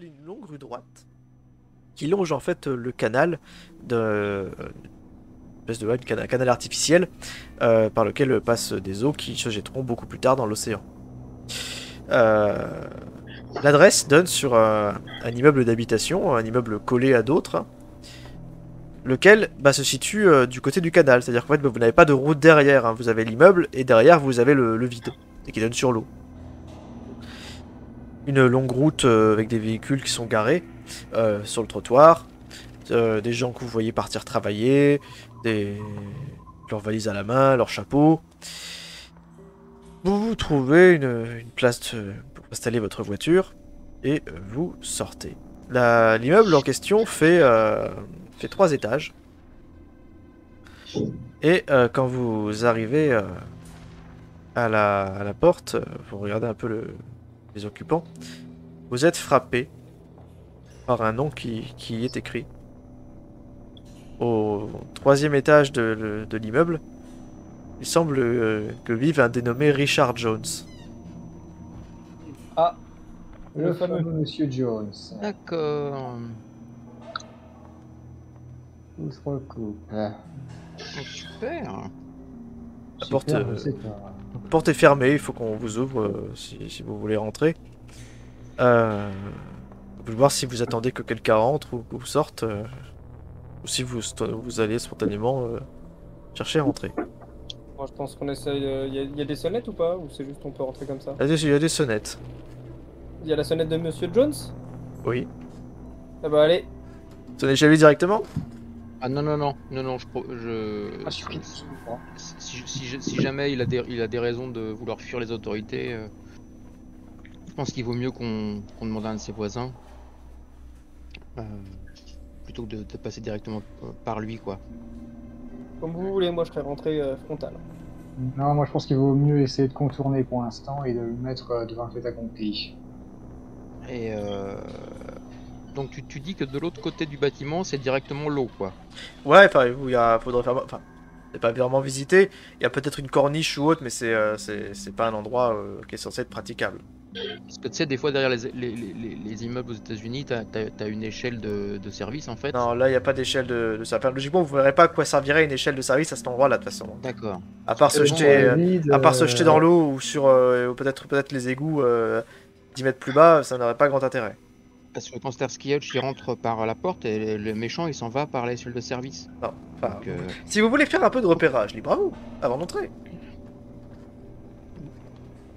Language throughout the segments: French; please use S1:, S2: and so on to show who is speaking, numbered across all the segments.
S1: une longue rue droite qui longe en fait le canal de espèce de canal artificiel par lequel passent des eaux qui se jetteront beaucoup plus tard dans l'océan. L'adresse donne sur un immeuble d'habitation, un immeuble collé à d'autres, lequel se situe du côté du canal. C'est-à-dire qu'en fait, vous n'avez pas de route derrière, hein. Vous avez l'immeuble et derrière vous avez le vide, et qui donne sur l'eau. Une longue route avec des véhicules qui sont garés sur le trottoir, des gens que vous voyez partir travailler, leurs valises à la main, leurs chapeaux. Vous trouvez une place pour installer votre voiture et vous sortez. L'immeuble en question fait 3 étages. Et quand vous arrivez à la porte, vous regardez un peu les occupants, vous êtes frappé par un nom qui y est écrit. Au 3e étage de l'immeuble, il semble que vive un dénommé Richard Jones.
S2: Ah,
S3: Le fameux Monsieur Jones.
S4: D'accord.
S3: Tout se recoupe.
S4: Super.
S1: La porte est fermée, il faut qu'on vous ouvre si vous voulez rentrer. Vous pouvez voir si vous attendez que quelqu'un rentre ou sorte, ou si vous allez spontanément chercher à rentrer.
S2: moi je pense qu'on essaye. Il y a des sonnettes ou pas? Ou c'est juste on peut rentrer comme ça?
S1: Il y a des sonnettes.
S2: Il y a la sonnette de Monsieur Jones?
S1: Oui.
S2: Ah bah allez.
S1: Sonnez chez lui directement?
S4: Ah non,
S3: Ah, suffit.
S4: si jamais il a des raisons de vouloir fuir les autorités, je pense qu'il vaut mieux qu'on demande à un de ses voisins plutôt que de passer directement par lui, quoi.
S2: Comme vous voulez, moi je serais rentré frontal.
S3: Non, moi je pense qu'il vaut mieux essayer de contourner pour l'instant et de le mettre devant le fait accompli.
S4: Et donc tu dis que de l'autre côté du bâtiment, c'est directement l'eau, quoi.
S1: Ouais, enfin, faudrait faire. Enfin, c'est pas vraiment visité. Il y a peut-être une corniche ou autre, mais c'est pas un endroit qui est censé être praticable.
S4: Parce que tu sais, des fois derrière les immeubles aux États-Unis, t'as une échelle de service en fait.
S1: Non, là, il n'y a pas d'échelle de ça. Enfin, logiquement, vous verrez pas à quoi servirait une échelle de service à cet endroit-là, de toute façon.
S4: D'accord.
S1: À part se jeter, à part se jeter dans
S3: l'eau.
S1: l'eau ou sur peut-être les égouts 10 mètres plus bas, ça n'aurait pas grand intérêt.
S4: Parce que quand Starsky Hutch il rentre par la porte et le méchant il s'en va par l'échelle de service.
S1: Non, enfin,
S4: Donc,
S1: si vous voulez faire un peu de repérage, libre à vous, avant d'entrer.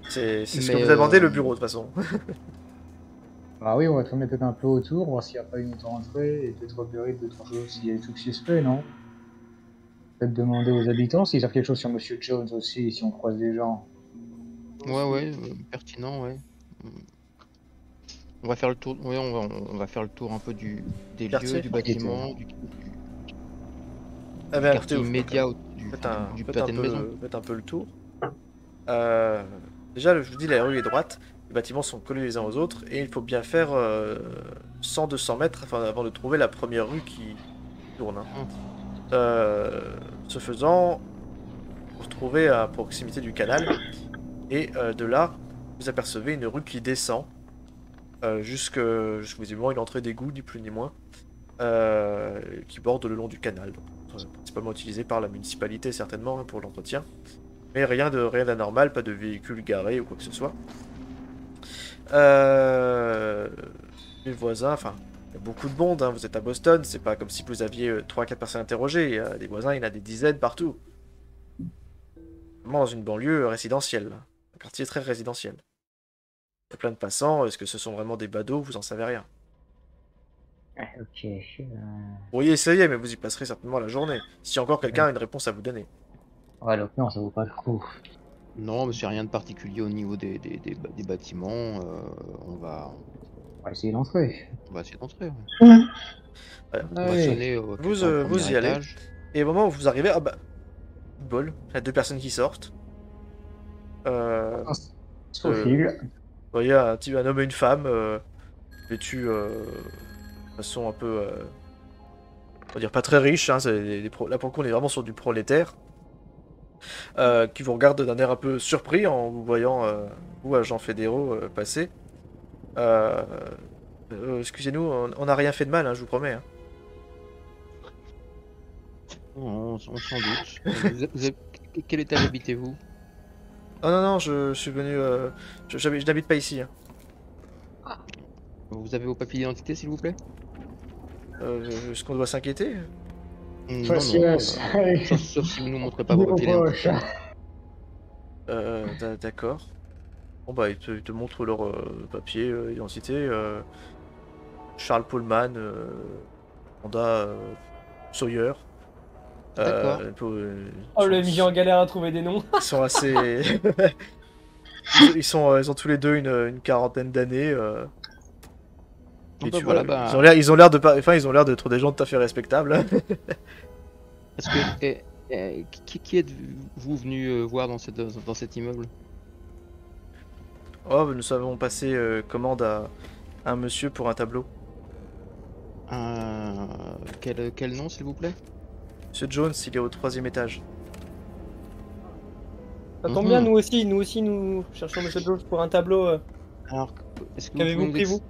S1: C'est ce que vous a demandé le bureau, de toute façon.
S3: Ah oui, on va tourner peut-être un peu autour, voir s'il n'y a pas une autre entrée et peut-être repérer 2-3 choses s'il y a des trucs suspects, non? Peut-être demander aux habitants s'ils savent quelque chose sur Monsieur Jones aussi, si on croise des gens.
S4: ouais, pertinent, ouais. On va faire le tour, ouais, on va faire le tour un peu des
S1: Quartier.
S4: lieux, du bâtiment, du
S1: Ah ben,
S4: quartier
S1: écoutez,
S4: immédiat du
S1: faites
S4: pâté de maison.
S1: faites un peu le tour. Déjà, je vous dis, la rue est droite, les bâtiments sont collés les uns aux autres, et il faut bien faire 100-200 mètres avant de trouver la première rue qui tourne. Hein. Ce faisant, vous vous retrouvez à proximité du canal, et de là, vous apercevez une rue qui descend jusqu'à visiblement une entrée d'égout, ni plus ni moins, qui borde le long du canal. Donc, principalement utilisé par la municipalité certainement hein, pour l'entretien. Mais rien d'anormal, pas de véhicule garé ou quoi que ce soit. Les voisins, enfin, il y a beaucoup de monde, hein, vous êtes à Boston, c'est pas comme si vous aviez 3-4 personnes interrogées, il y a des voisins, il y en a des dizaines partout. Vraiment dans une banlieue résidentielle, un quartier très résidentiel. Il y a plein de passants, est-ce que ce sont vraiment des badauds, vous en savez rien.
S3: Ok.
S1: Vous pourriez essayer, mais vous y passerez certainement la journée, si encore quelqu'un a une réponse à vous donner.
S3: Ouais, donc non, ça vaut pas le coup.
S4: Non, mais c'est rien de particulier au niveau des bâtiments. On va
S3: Essayer d'entrer.
S4: essayer d'entrer.
S1: Ouais.
S4: On va
S3: Allez.
S4: sonner
S1: Vous
S4: vous
S1: y allez. Et au moment où vous arrivez, ah bah, bol, il y a 2 personnes qui sortent.
S3: Profil.
S1: Vous voyez un homme et une femme vêtus de façon un peu, on va dire pas très riche. Hein, là pour le coup on est vraiment sur du prolétaire. Qui vous regarde d'un air un peu surpris en vous voyant, vous agent fédéraux passer. Excusez-nous, on n'a rien fait de mal, hein, je vous promets. Hein.
S4: On s'en doute. Quel étage habitez-vous?
S1: Oh non, non, je suis venu... je n'habite pas ici. Hein.
S4: Vous avez vos papiers d'identité, s'il vous plaît?
S1: Est-ce qu'on doit s'inquiéter?
S4: Non,
S3: Faciès, allez.
S4: sauf si vous nous montrez pas vos papiers d'identité.
S1: D'accord. Bon bah, ils te montrent leur papier, identité. Charles Pullman, Honda Sawyer.
S4: D'accord.
S2: Oh, le MJ en galère à trouver des noms.
S1: Ils sont assez... ils ont tous les deux une quarantaine d'années. Et
S4: Bah
S1: tu
S4: voilà,
S1: vois,
S4: bah,
S1: ils ont l'air de pas... Enfin, ils ont l'air d'être des gens tout à fait respectables.
S4: est-ce que qui êtes-vous venu voir dans cet immeuble?
S1: Oh, nous avons passé commande à un monsieur pour un tableau.
S4: Quel nom, s'il vous plaît?
S1: Monsieur Jones, il est au 3e étage.
S2: Ça tombe bien, nous aussi, nous cherchons Monsieur Jones pour un tableau.
S4: Alors, est-ce que
S2: Qu'avez-vous pris, vous?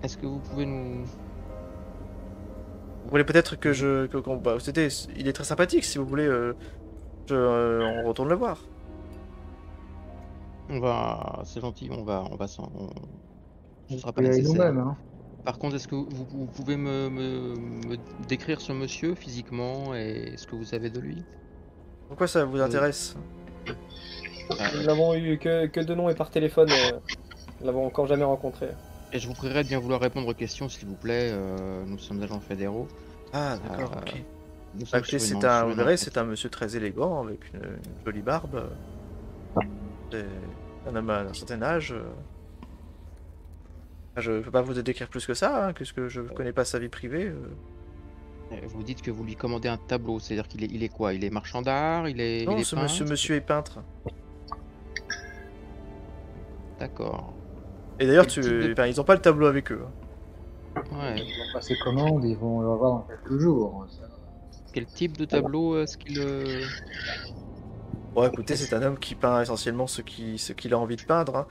S4: Est-ce que vous pouvez nous...
S1: Vous voulez peut-être que bah, il est très sympathique, si vous voulez. On retourne le voir.
S4: C'est gentil, ce sera pas
S3: Et
S4: nécessaire.
S3: nous-mêmes, hein.
S4: Par contre, est-ce que vous pouvez me décrire ce monsieur physiquement et ce que vous savez de lui?
S1: Pourquoi ça vous intéresse?
S2: Nous n'avons eu que de noms et par téléphone. Nous l'avons encore jamais rencontré.
S4: Et je vous prierai de bien vouloir répondre aux questions, s'il vous plaît. Nous sommes agents fédéraux.
S1: Ah, d'accord, ok.
S4: Nous
S1: Bah,
S4: sommes
S1: écoutez,
S4: sur une-
S1: vous
S4: sur une
S1: verrez,
S4: enquête.
S1: c'est un monsieur très élégant, avec une jolie barbe. C'est un homme d'un certain âge. Je peux pas vous décrire plus que ça, hein, puisque je connais pas sa vie privée.
S4: Vous dites que vous lui commandez un tableau, c'est-à-dire il est quoi? Il est marchand d'art? Il est
S1: Non, ce
S4: peintre?
S1: monsieur est peintre.
S4: D'accord.
S1: Et d'ailleurs,
S4: Quel type de-
S1: enfin, ils ont pas le tableau avec eux. Hein.
S4: Ouais.
S3: Ils vont passer commande, ils vont le revoir dans quelques jours.
S4: Quel type de tableau est-ce qu'il...
S1: Bon, écoutez, c'est un homme qui peint essentiellement ce qu'il a envie de peindre. Hein.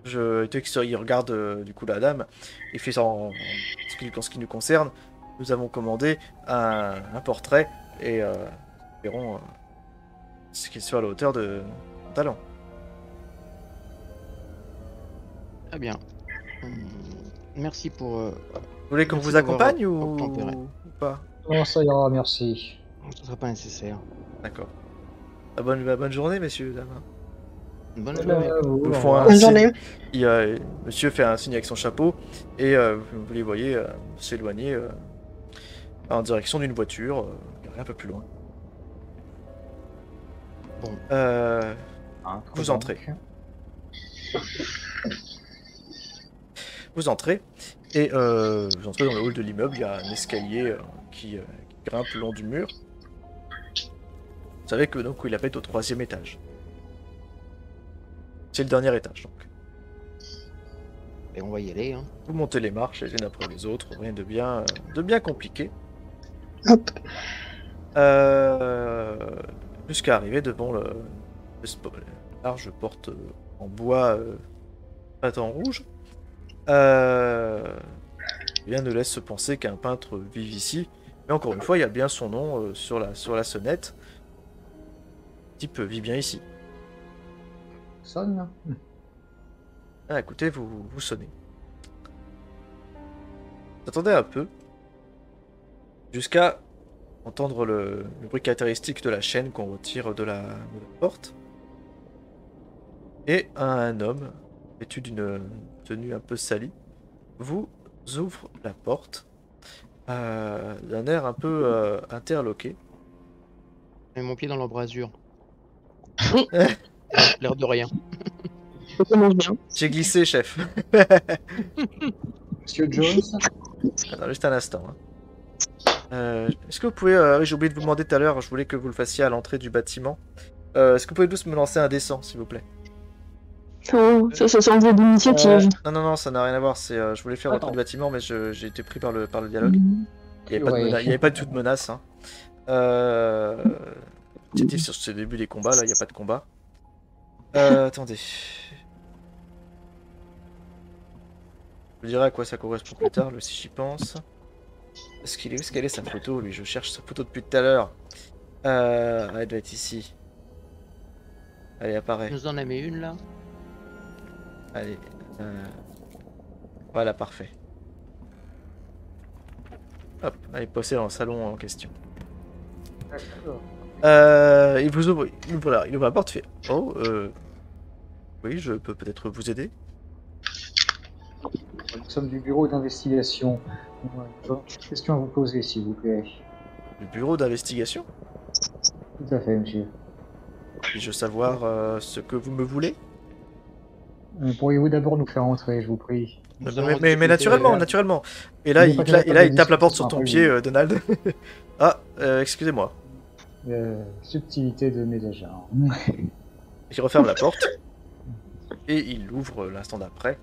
S1: Il regarde du coup la dame, il fait en ce qui nous concerne. Nous avons commandé un portrait et verrons ce qui soit à la hauteur de son talent.
S4: Très bien. Merci pour...
S1: Vous voulez qu'on
S4: Merci
S1: vous
S4: d'avoir
S1: accompagne
S4: obtempéré.
S1: ou pas?
S3: Non, ça ira, merci.
S4: Ce sera pas nécessaire.
S1: D'accord. Bonne journée, messieurs, dames.
S4: Bonne
S3: Bonne
S4: journée.
S3: journée à vous.
S1: Ils font un
S5: Bonne
S1: signe-
S5: journée.
S1: Monsieur fait un signe avec son chapeau et vous les voyez s'éloigner en direction d'une voiture, un peu plus loin.
S4: Bon.
S3: Hein,
S1: Vous entrez. Vous entrez et vous entrez dans le hall de l'immeuble. Il y a un escalier qui grimpe le long du mur. Vous savez que donc il habite au 3e étage. C'est le dernier étage donc.
S4: Et on va y aller. Hein.
S1: Vous montez les marches les unes après les autres, rien de bien compliqué.
S5: Hop.
S1: Jusqu'à arriver devant la large porte en bois peinte en rouge. Rien ne laisse se penser qu'un peintre vive ici. Mais encore une fois, il y a bien son nom sur la sonnette. Le type vit bien ici.
S3: Sonne.
S1: Ah, écoutez, vous sonnez. Attendez un peu. Jusqu'à entendre le bruit caractéristique de la chaîne qu'on retire de la porte. Et un homme, vêtu d'une tenue un peu salie, vous ouvre la porte d'un air un peu interloqué.
S4: Je mets mon pied dans l'embrasure. L'air de rien.
S5: Ça commence bien.
S1: J'ai glissé, chef.
S3: Monsieur Jones.
S1: Attends, juste un instant. Hein. Est-ce que vous pouvez... oui, j'ai oublié de vous demander tout à l'heure, je voulais que vous le fassiez à l'entrée du bâtiment. Est-ce que vous pouvez tous me lancer un dessin, s'il vous plaît?
S5: Oh, ça semble de l'initiative.
S1: Non, ça n'a rien à voir. Je voulais faire l'entrée
S2: Attends.
S1: du bâtiment, mais j'ai été pris par le dialogue. Il n'y
S3: Ouais.
S1: avait pas de toute menace. Hein. Initiative sur ce début des combats, là, il n'y a pas de combat. Attendez. Je vous dirai à quoi ça correspond plus tard, si j'y pense. Où est-ce qu'elle est sa photo, lui? Je cherche sa photo depuis tout à l'heure. Elle doit être ici. Allez, apparaît.
S4: Nous en a mis une là.
S1: Allez. Voilà, parfait. Hop, allez, passez dans le salon en question. Il vous ouvre, il ouvre la porte, fait oh, oui, je peux peut-être vous aider.
S3: Nous sommes du bureau d'investigation. Une question à vous poser, s'il vous plaît.
S1: Le bureau d'investigation?
S3: Tout à fait, monsieur.
S1: Puis-je savoir ce que vous me voulez?
S3: Pourriez-vous d'abord nous faire entrer, je vous prie?
S1: Mais naturellement, naturellement. Et là, il tape la porte sur ton pied, Donald. Ah, excusez-moi.
S3: Subtilité de mes agents.
S1: Il referme la porte. Et il l'ouvre l'instant d'après.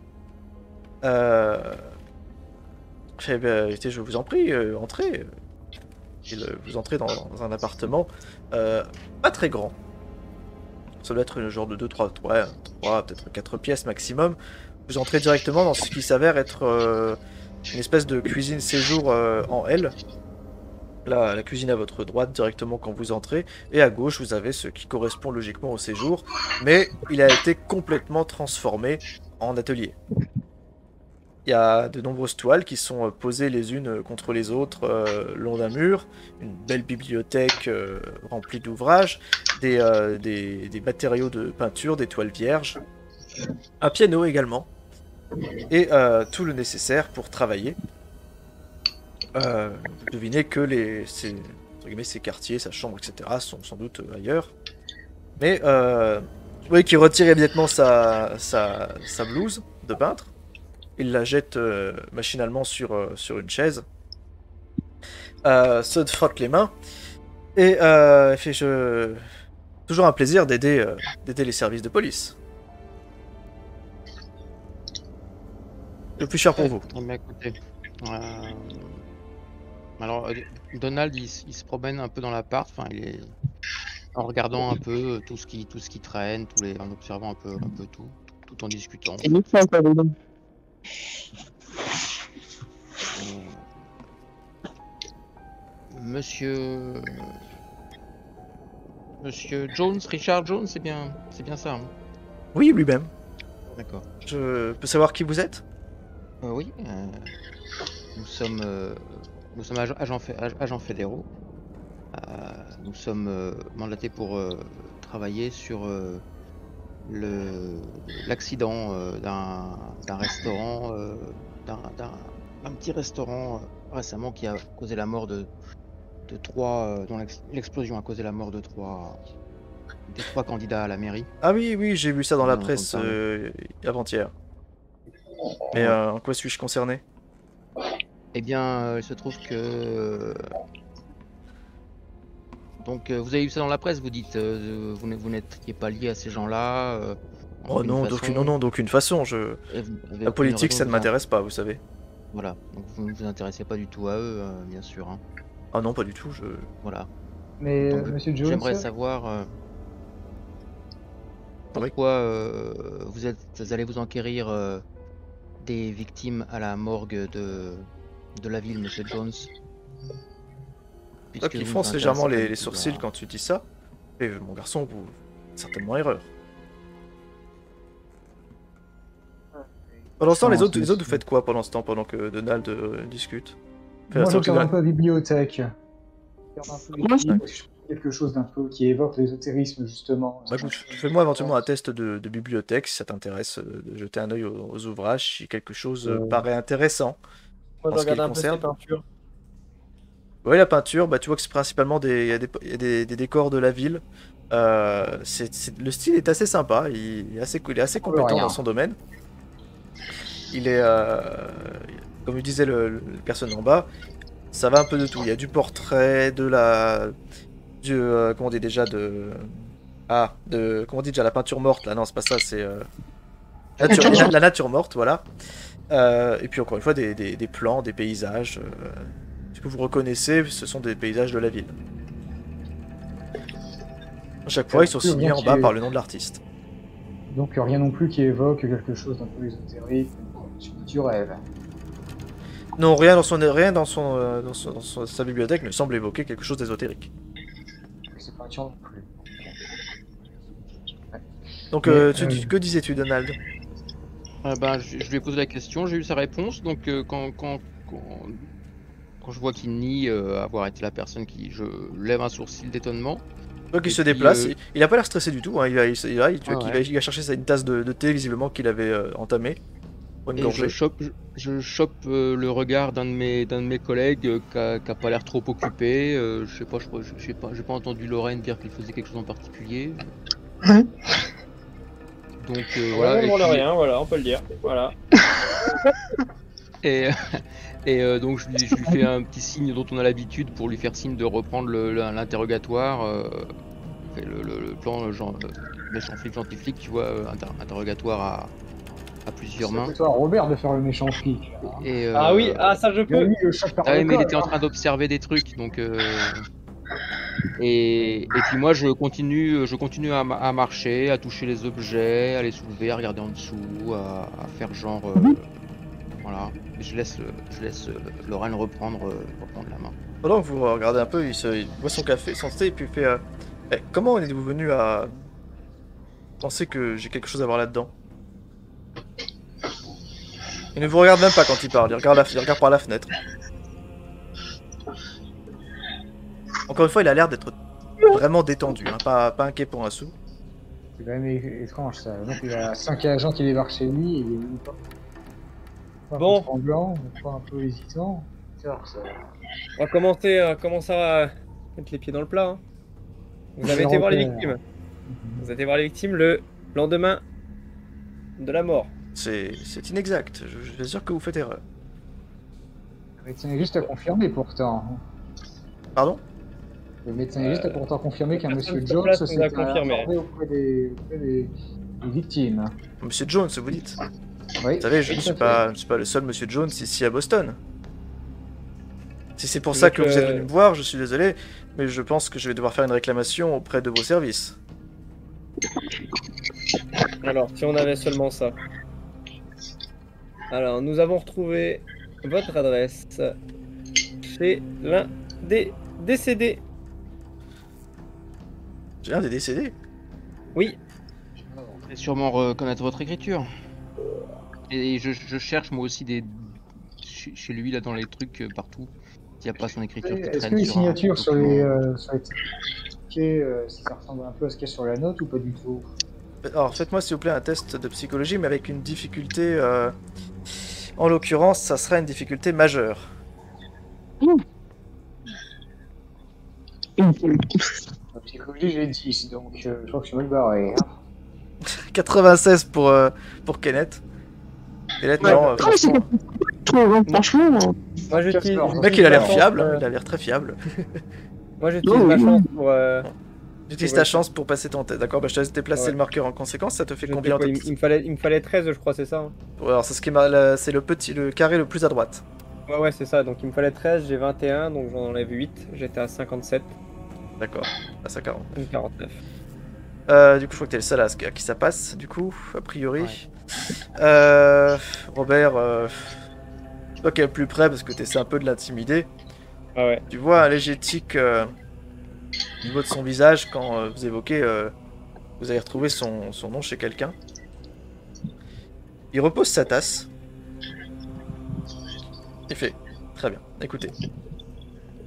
S1: Écoutez, je vous en prie, entrez. Vous entrez dans un appartement pas très grand. Ça doit être le genre de 3, peut-être 4 pièces maximum. Vous entrez directement dans ce qui s'avère être une espèce de cuisine séjour en L. La cuisine à votre droite directement quand vous entrez. Et à gauche, vous avez ce qui correspond logiquement au séjour. Mais il a été complètement transformé en atelier. Il y a de nombreuses toiles qui sont posées les unes contre les autres le long d'un mur, une belle bibliothèque remplie d'ouvrages, des matériaux de peinture, des toiles vierges, un piano également, et tout le nécessaire pour travailler. Devinez que ces quartiers, sa chambre, etc. sont sans doute ailleurs. Mais vous voyez qu'il retire immédiatement sa blouse de peintre. Il la jette machinalement sur une chaise, se frotte les mains, et il fait toujours un plaisir d'aider les services de police. Le plus cher pour vous.
S4: Mais écoutez, alors Donald il se promène un peu dans l'appart, enfin il est en regardant un peu tout ce qui traîne, en observant un peu tout en discutant.
S5: C'est nickel, ça, les gars.
S4: Monsieur Jones, Richard Jones, c'est bien ça. Hein.
S1: Oui, lui-même.
S4: D'accord.
S1: Je peux savoir qui vous êtes?
S4: Oui. Nous sommes agents fédéraux. Nous sommes mandatés pour travailler sur l'accident d'un restaurant, d'un petit restaurant récemment qui a causé la mort de trois, dont l'explosion a causé la mort des trois candidats à la mairie.
S1: Ah oui, j'ai vu ça dans la presse avant-hier. Mais en quoi suis-je concerné?
S4: Eh bien, il se trouve que... Donc, vous avez vu ça dans la presse, vous dites, vous n'étiez pas lié à ces gens-là
S1: Oh non, d'aucune façon. La politique, ça ne m'intéresse pas, vous savez.
S4: Voilà, donc vous ne vous intéressez pas du tout à eux, bien sûr. Hein.
S1: Ah non, pas du tout,
S4: Voilà.
S3: Mais
S4: donc,
S3: monsieur Jones...
S4: J'aimerais savoir pourquoi vous allez vous enquérir des victimes à la morgue de la ville, monsieur Jones.
S1: Toi qui fronce légèrement les sourcils quand tu dis ça. Et mon garçon, vous faites certainement erreur. Pendant ce temps, les autres, vous faites quoi pendant ce temps, pendant que Donald discute?
S3: Moi, je regarde un peu la bibliothèque. Quelque chose d'un peu qui évoque l'ésotérisme, justement.
S1: Bah, écoute, fais-moi éventuellement un test de bibliothèque, si ça t'intéresse, de jeter un œil aux ouvrages, si quelque chose paraît intéressant.
S2: Moi, je regarde un peu ces peintures.
S1: Oui, la peinture, bah, tu vois que c'est principalement il y a des décors de la ville. Le style est assez sympa, il est assez compétent dans son domaine. Il est, comme disait le personne en bas, ça va un peu de tout. Il y a du portrait, comment on dit déjà, comment on dit déjà, la peinture morte, là, non, c'est pas ça, c'est la nature morte, voilà. Et puis encore une fois, des plans, des paysages. Ce que vous reconnaissez, ce sont des paysages de la ville. À chaque fois, ils sont signés en bas par le nom de l'artiste.
S3: Donc rien non plus qui évoque quelque chose d'un peu ésotérique, Tu rêves.
S1: Non, rien dans sa bibliothèque ne semble évoquer quelque chose d'ésotérique.
S3: C'est pas un non plus.
S1: Donc, que disais-tu, Donald?
S4: Je lui ai posé la question, j'ai eu sa réponse. Donc, quand je vois qu'il nie avoir été la personne qui... Je lève un sourcil d'étonnement.
S1: Donc il
S4: Et
S1: se
S4: puis,
S1: déplace, il a pas l'air stressé du tout, hein. Il va chercher une tasse de thé visiblement qu'il avait entamée pour une
S4: Et
S1: gorgée.
S4: je chope le regard d'un de mes collègues qui a pas l'air trop occupé. Je sais pas, j'ai pas entendu Lorraine dire qu'il faisait quelque chose en particulier.
S5: Ouais.
S4: Donc
S2: Ouais,
S4: voilà.
S2: on
S4: Et
S2: demande
S4: puis-
S2: rien, voilà, on peut le dire. Voilà.
S4: Et, donc je lui fais un petit signe dont on a l'habitude pour lui faire signe de reprendre l'interrogatoire. Le plan genre méchant flic, gentil flic, tu vois, interrogatoire à plusieurs mains.
S3: C'est toi, Robert, de faire le méchant flic.
S4: Et,
S2: Ah oui, ça je peux.
S3: Lui, le choc par
S4: ah
S3: le
S4: oui, mais il
S3: col,
S4: était en
S3: hein.
S4: train d'observer des trucs, donc et puis moi je continue à marcher, à toucher les objets, à les soulever, à regarder en dessous, à faire genre voilà. Je laisse Lorraine reprendre la main.
S1: Pendant que vous regardez un peu, il boit son café, son thé, et puis il fait comment êtes-vous venu à penser que j'ai quelque chose à voir là-dedans? Il ne vous regarde même pas quand il parle, il regarde par la fenêtre. Encore une fois, il a l'air d'être vraiment détendu, hein, pas inquiet pour un sou.
S3: C'est quand même étrange ça. Donc il y a 5 agents qui débarquent chez lui et il est pas
S2: Bon.
S3: tremblant, pas un peu hésitant. Ça.
S2: On va commencer à mettre les pieds dans le plat. Hein. Vous avez été voir les victimes. Vous avez été voir les victimes le lendemain de la mort.
S1: C'est inexact, je suis sûr que vous faites erreur.
S3: Le médecin est juste à confirmer pourtant.
S1: Pardon?
S3: Le médecin est juste à pourtant confirmer qu'un
S2: personne
S3: monsieur
S2: sur
S3: Jones
S2: place nous
S3: s'est
S2: a confirmé.
S3: informé auprès des victimes.
S1: Monsieur Jones, vous dites?
S3: Oui.
S1: Vous savez, je ne
S3: tout
S1: suis
S3: à fait.
S1: pas le seul Monsieur Jones ici à Boston. Si c'est pour ça
S2: Donc,
S1: que vous êtes venu me voir, je suis désolé, mais je pense que je vais devoir faire une réclamation auprès de vos services.
S2: Alors, si on avait seulement ça. Alors, nous avons retrouvé votre adresse chez l'un des décédés.
S1: J'ai un des décédés.
S2: Oui,
S4: Vous allez sûrement reconnaître votre écriture. Et je cherche moi aussi chez lui là dans les trucs partout. S'il n'y a pas son écriture qui
S3: Est-ce
S4: traîne
S3: que les
S4: sur un
S3: signatures sur
S4: document.
S3: les tickets, ça ressemble un peu à ce qu'il y a sur la note ou pas du tout?
S1: Alors, faites-moi s'il vous plaît un test de psychologie, mais avec une difficulté... En l'occurrence, ça sera une difficulté majeure.
S3: La psychologie, j'ai 10, donc je crois que je suis mal barré. Hein.
S1: 96 pour Kenneth. Kenneth,
S5: Ouais.
S1: non,
S5: Ah, mais c'est
S1: franchement,
S5: trop, hein, franchement.
S2: moi j'utilise.
S3: Le
S1: le mec il a l'air
S2: ma chance,
S1: fiable, hein, il a l'air très fiable.
S2: Moi j'utilise
S5: Non,
S2: ma
S5: oui.
S2: chance pour.
S1: J'utilise
S2: Ouais.
S1: ta chance pour passer ton test, d'accord? Bah, je te laisse déplacer
S2: Ouais.
S1: le marqueur en conséquence, ça te fait
S2: je
S1: combien en
S2: sais pas,
S1: tête?
S2: il me fallait 13, je crois, c'est ça. Hein.
S1: Ouais, alors c'est c'est le carré le plus à droite.
S2: Ouais, c'est ça. Donc il me fallait 13, j'ai 21, donc j'en enlève 8. J'étais à 57,
S1: D'accord, passe à 40.
S2: donc 49.
S1: Du coup, je crois que t'es le seul à qui ça passe, du coup, a priori.
S4: Ouais.
S1: Robert, c'est toi qui es le plus près parce que t'essaies un peu de l'intimider.
S2: Ah ouais.
S1: Tu vois un léger tic au niveau de son visage quand vous évoquez, vous avez retrouvé son nom chez quelqu'un. Il repose sa tasse. Il fait, très bien, écoutez.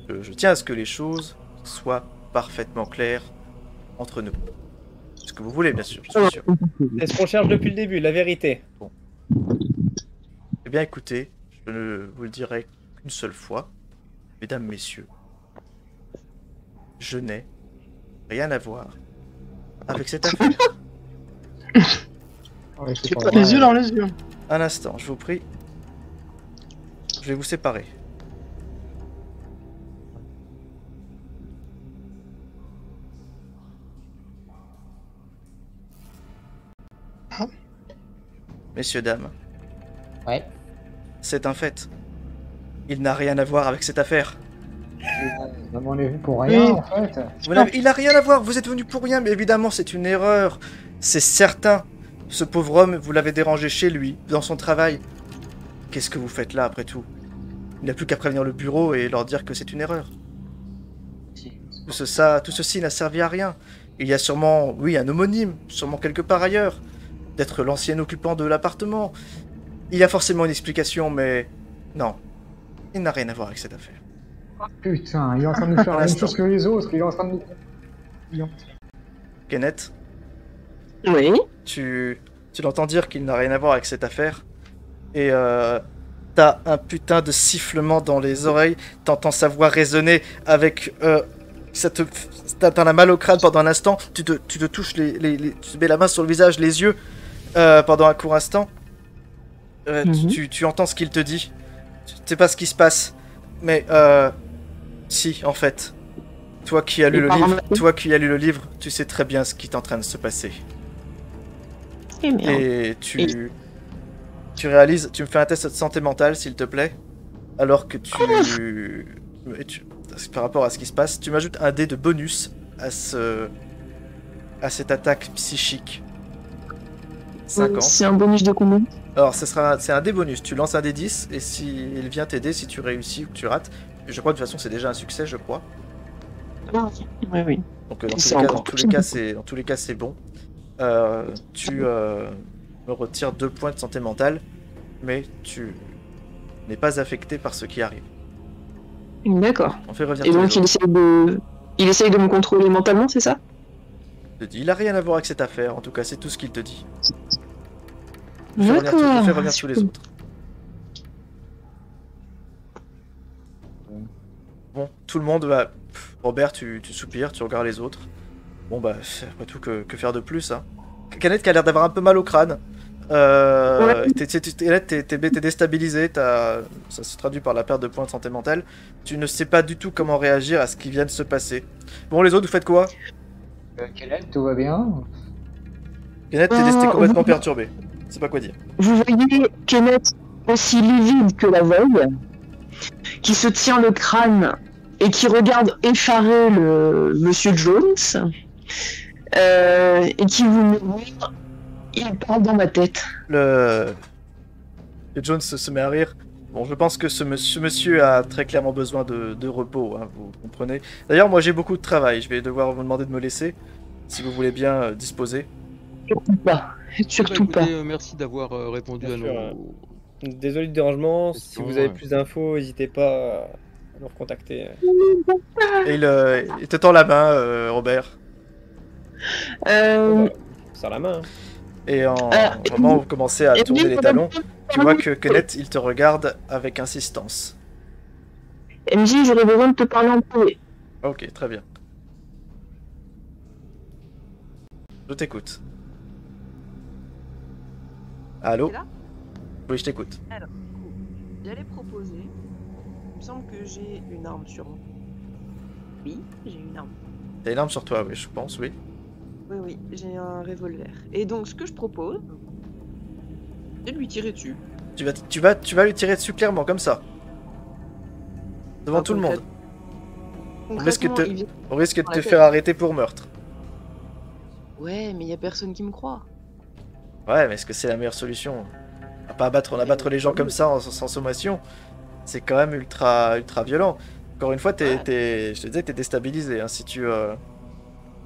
S1: Je tiens à ce que les choses soient parfaitement claires entre nous. Ce que vous voulez, bien sûr, je suis sûr.
S2: C'est ce qu'on cherche depuis le début, la vérité.
S1: Eh bien, écoutez, je ne vous le dirai qu'une seule fois, mesdames, messieurs. Je n'ai rien à voir avec cette affaire.
S3: Ouais, c'est
S5: J'ai
S3: pas
S5: pas
S3: vrai.
S5: les yeux dans les yeux.
S1: Un instant, je vous prie. Je vais vous séparer. Messieurs, dames,
S3: Ouais.
S1: c'est un fait. Il n'a rien à voir avec cette affaire.
S3: On est vu pour rien
S5: Oui.
S3: en fait.
S1: Il n'a rien à voir, vous êtes venu pour rien, mais évidemment c'est une erreur. C'est certain. Ce pauvre homme, vous l'avez dérangé chez lui, dans son travail. qu'est-ce que vous faites là après tout? Il n'a plus qu'à prévenir le bureau et leur dire que c'est une erreur. Tout ceci n'a servi à rien. Il y a sûrement, oui, un homonyme, sûrement quelque part ailleurs, d'être l'ancien occupant de l'appartement. Il y a forcément une explication, mais non, il n'a rien à voir avec cette affaire.
S3: Putain, il est en train de nous faire la même chose que les autres, il est en train de nous...
S1: Kenneth,
S5: Oui.
S1: tu l'entends dire qu'il n'a rien à voir avec cette affaire, et t'as un putain de sifflement dans les oreilles, t'entends sa voix résonner avec... T'en as mal au crâne pendant un instant, tu te touches tu te mets la main sur le visage, les yeux, pendant un court instant. Tu entends ce qu'il te dit. Tu sais pas ce qui se passe, mais si, en fait. Toi qui as lu le livre, tu sais très bien ce qui est en train de se passer. Et tu réalises, tu me fais un test de santé mentale, s'il te plaît, alors que par rapport à ce qui se passe, tu m'ajoutes un dé de bonus à cette attaque psychique. 50.
S5: C'est un bonus de combien?
S1: Alors c'est un dé bonus, tu lances un dé 10 et s'il vient t'aider, si tu réussis ou que tu rates, je crois de toute façon c'est déjà un succès, je crois.
S5: Oui.
S1: Donc dans tous les cas c'est bon. Tu me retires 2 points de santé mentale, mais tu n'es pas affecté par ce qui arrive.
S5: D'accord.
S1: On fait revenir.
S5: Et donc il essaye de me contrôler mentalement, c'est ça?
S1: Il a rien à voir avec cette affaire, en tout cas c'est tout ce qu'il te dit.
S5: D'accord.
S1: On fait revenir tous les autres. Bon, tout le monde va... Robert, tu soupires, tu regardes les autres. Bon bah, après tout, que faire de plus, hein. Kenneth qui a l'air d'avoir un peu mal au crâne. T'es déstabilisé, ça se traduit par la perte de points de santé mentale. Tu ne sais pas du tout comment réagir à ce qui vient de se passer. Bon, les autres, vous faites quoi?
S3: Kenneth, tout va bien?
S1: Kenneth, t'es complètement perturbé. Je sais pas quoi dire.
S5: Vous voyez Kenneth aussi livide que la veille, qui se tient le crâne et qui regarde effaré le Monsieur Jones, et qui vous murmure, il parle dans ma tête.
S1: Le Jones se met à rire. Bon, je pense que ce monsieur a très clairement besoin de repos, hein, vous comprenez. D'ailleurs, moi j'ai beaucoup de travail, je vais devoir vous demander de me laisser, si vous voulez bien disposer.
S5: Surtout pas. Surtout pas.
S4: Merci d'avoir répondu à nos...
S2: Désolé du dérangement, si vous avez plus d'infos, n'hésitez pas à nous recontacter.
S1: Et il te tend la main, Robert.
S2: Serre la main. Hein.
S1: Et au moment où vous commencez à tourner les talons, tu vois que Kenneth, il te regarde avec insistance.
S5: MJ, j'aurais besoin de te parler en privé.
S1: Ok, très bien. Je t'écoute. Allô? Oui, je t'écoute.
S6: Alors, j'allais proposer. Il me semble que j'ai une arme sur moi. Oui, j'ai une arme.
S1: T'as une arme sur toi, oui, je pense, oui.
S6: Oui, j'ai un revolver. Et donc, ce que je propose, c'est de lui tirer dessus.
S1: Tu vas lui tirer dessus clairement, comme ça. Devant tout le monde. On risque de te faire arrêter pour meurtre.
S6: Ouais, mais y a personne qui me croit.
S1: Ouais, mais est-ce que c'est la meilleure solution? On va pas abattre les gens comme ça sans sommation. C'est quand même ultra violent. Encore une fois, je te disais que t'es déstabilisé, hein, si tu...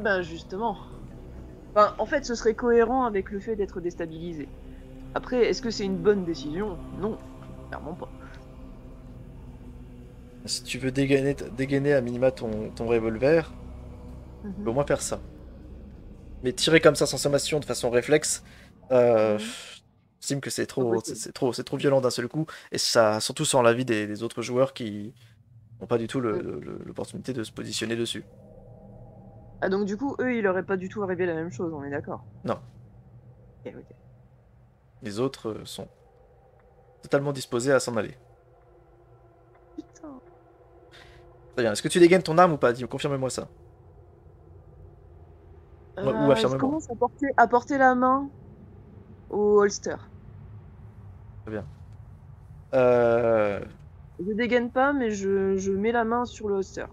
S6: Ben justement. Enfin, en fait, ce serait cohérent avec le fait d'être déstabilisé. Après, est-ce que c'est une bonne décision? Non, clairement pas.
S1: Si tu veux dégainer à minima ton revolver, tu peux au moins faire ça. Mais tirer comme ça sans sommation de façon réflexe, j'estime que c'est trop violent d'un seul coup, et ça, surtout sans l'avis des autres joueurs qui n'ont pas du tout l'opportunité de se positionner dessus.
S6: Ah donc du coup, eux, il leur est pas du tout arrivé la même chose, on est d'accord?
S1: Non.
S6: Ok.
S1: Les autres sont totalement disposés à s'en aller.
S6: Putain.
S1: Très bien. Est-ce que tu dégaines ton arme ou pas? Confirme-moi ça. Ou affirme-moi.
S6: Je commence à porter la main au holster.
S1: Très bien.
S6: Je dégaine pas, mais je mets la main sur le holster.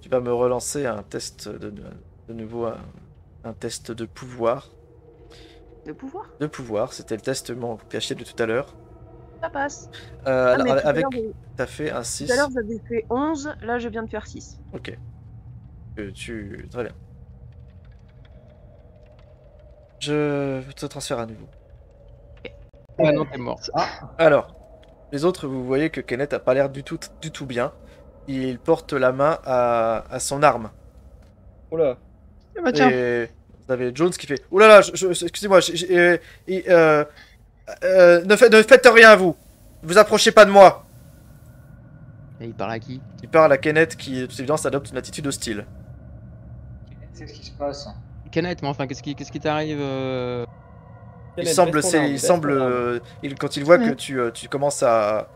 S1: Tu vas me relancer un test de nouveau, un test de pouvoir.
S6: De pouvoir?
S1: De pouvoir, c'était le test caché de tout à l'heure.
S6: Hop. passe.
S1: Alors,
S6: mais tout à
S1: avec,
S6: l'heure,
S1: t'as fait un
S6: tout
S1: 6.
S6: à l'heure, j'avais fait 11, là, je viens de faire 6.
S1: Ok. Très bien. Je te transfère à nouveau.
S4: Ah non, t'es mort.
S1: Alors, les autres, vous voyez que Kenneth a pas l'air du tout bien. Il porte la main à son arme.
S2: Oula.
S7: Eh bah tiens.
S1: Et vous avez Jones qui fait "Ouh là là, excusez-moi, ne faites rien, vous. Ne vous approchez pas de moi."
S4: Et il parle à qui?
S1: Il parle à Kenneth qui, de toute évidence, adopte une attitude hostile.
S3: C'est ce qui se passe.
S4: Kenneth, mais enfin, qu'est-ce qui t'arrive
S1: Il semble,
S2: Baisse ton arme, baisse ton arme.
S1: quand il voit que
S7: Ouais.
S1: tu commences à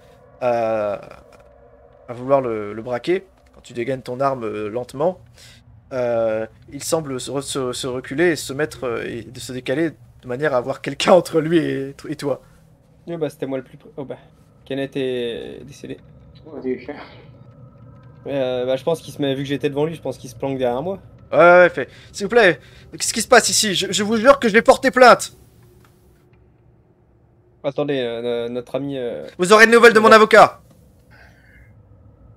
S1: vouloir le braquer, quand tu dégaines ton arme lentement, il semble se reculer et se mettre et de se décaler de manière à avoir quelqu'un entre lui et toi.
S2: Oui, bah c'était moi le plus près. Oh bah, Kenneth est décédé.
S3: Oh, des chiens.
S2: Bah je pense qu'il se met, vu que j'étais devant lui, je pense qu'il se planque derrière moi.
S1: Ouais, fait. S'il vous plaît, qu'est-ce qui se passe ici? Je vous jure que je vais porter plainte.
S2: Attendez, notre ami,
S1: Vous aurez des nouvelles de mon avocat.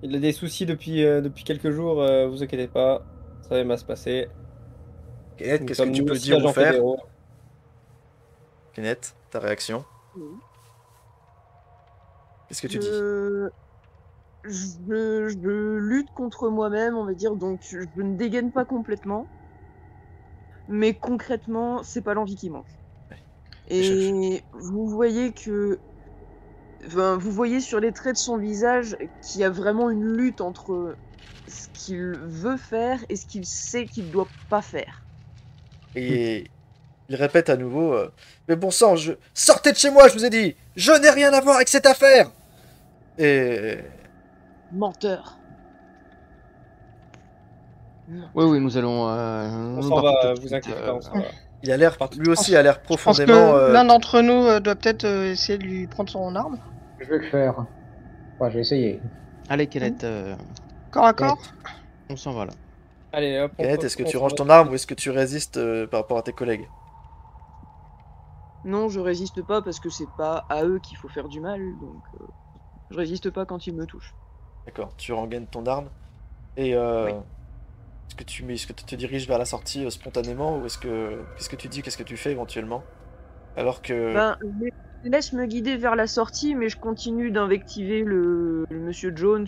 S2: il a des soucis depuis quelques jours, vous inquiétez pas, ça va bien se passer.
S1: Kenneth,
S2: Nous
S1: qu'est-ce que
S2: sommes
S1: tu
S2: nous
S1: peux
S2: aussi
S1: dire ou
S2: agents
S1: faire?
S2: fédéraux.
S1: Kenneth, ta réaction? Qu'est-ce que tu dis?
S6: Je lutte contre moi-même, on va dire, donc je ne dégaine pas complètement. Mais concrètement, c'est pas l'envie qui manque. Et vous voyez que. Enfin, vous voyez sur les traits de son visage qu'il y a vraiment une lutte entre ce qu'il veut faire et ce qu'il sait qu'il doit pas faire.
S1: Et il répète à nouveau mais bon sang, sortez de chez moi, je vous ai dit. Je n'ai rien à voir avec cette affaire. Et
S6: Menteur.
S4: Oui, nous allons.
S2: On
S4: nous
S2: s'en va,
S4: partons tout de
S2: vous
S4: suite,
S2: inquiétez pas, on s'en va.
S1: il a l'air, lui aussi a l'air
S7: Je pense
S1: profondément.
S7: que l'un d'entre nous doit peut-être essayer de lui prendre son arme.
S3: Je vais le faire. Enfin, je vais essayer.
S4: Allez, Kenneth,
S7: Corps à corps.
S4: on s'en va là.
S2: Allez, hop.
S1: Kenneth, est-ce que
S2: on
S1: tu
S2: s'en
S1: ranges
S2: va.
S1: ton arme ou est-ce que tu résistes par rapport à tes collègues?
S6: Non, je résiste pas parce que c'est pas à eux qu'il faut faire du mal, donc je résiste pas quand ils me touchent.
S1: D'accord, tu rengaines ton arme et
S6: Oui.
S1: est-ce que tu te diriges vers la sortie spontanément ou qu'est-ce que tu dis, qu'est-ce que tu fais éventuellement? Alors que
S6: Ben, je laisse me guider vers la sortie, mais je continue d'invectiver le monsieur Jones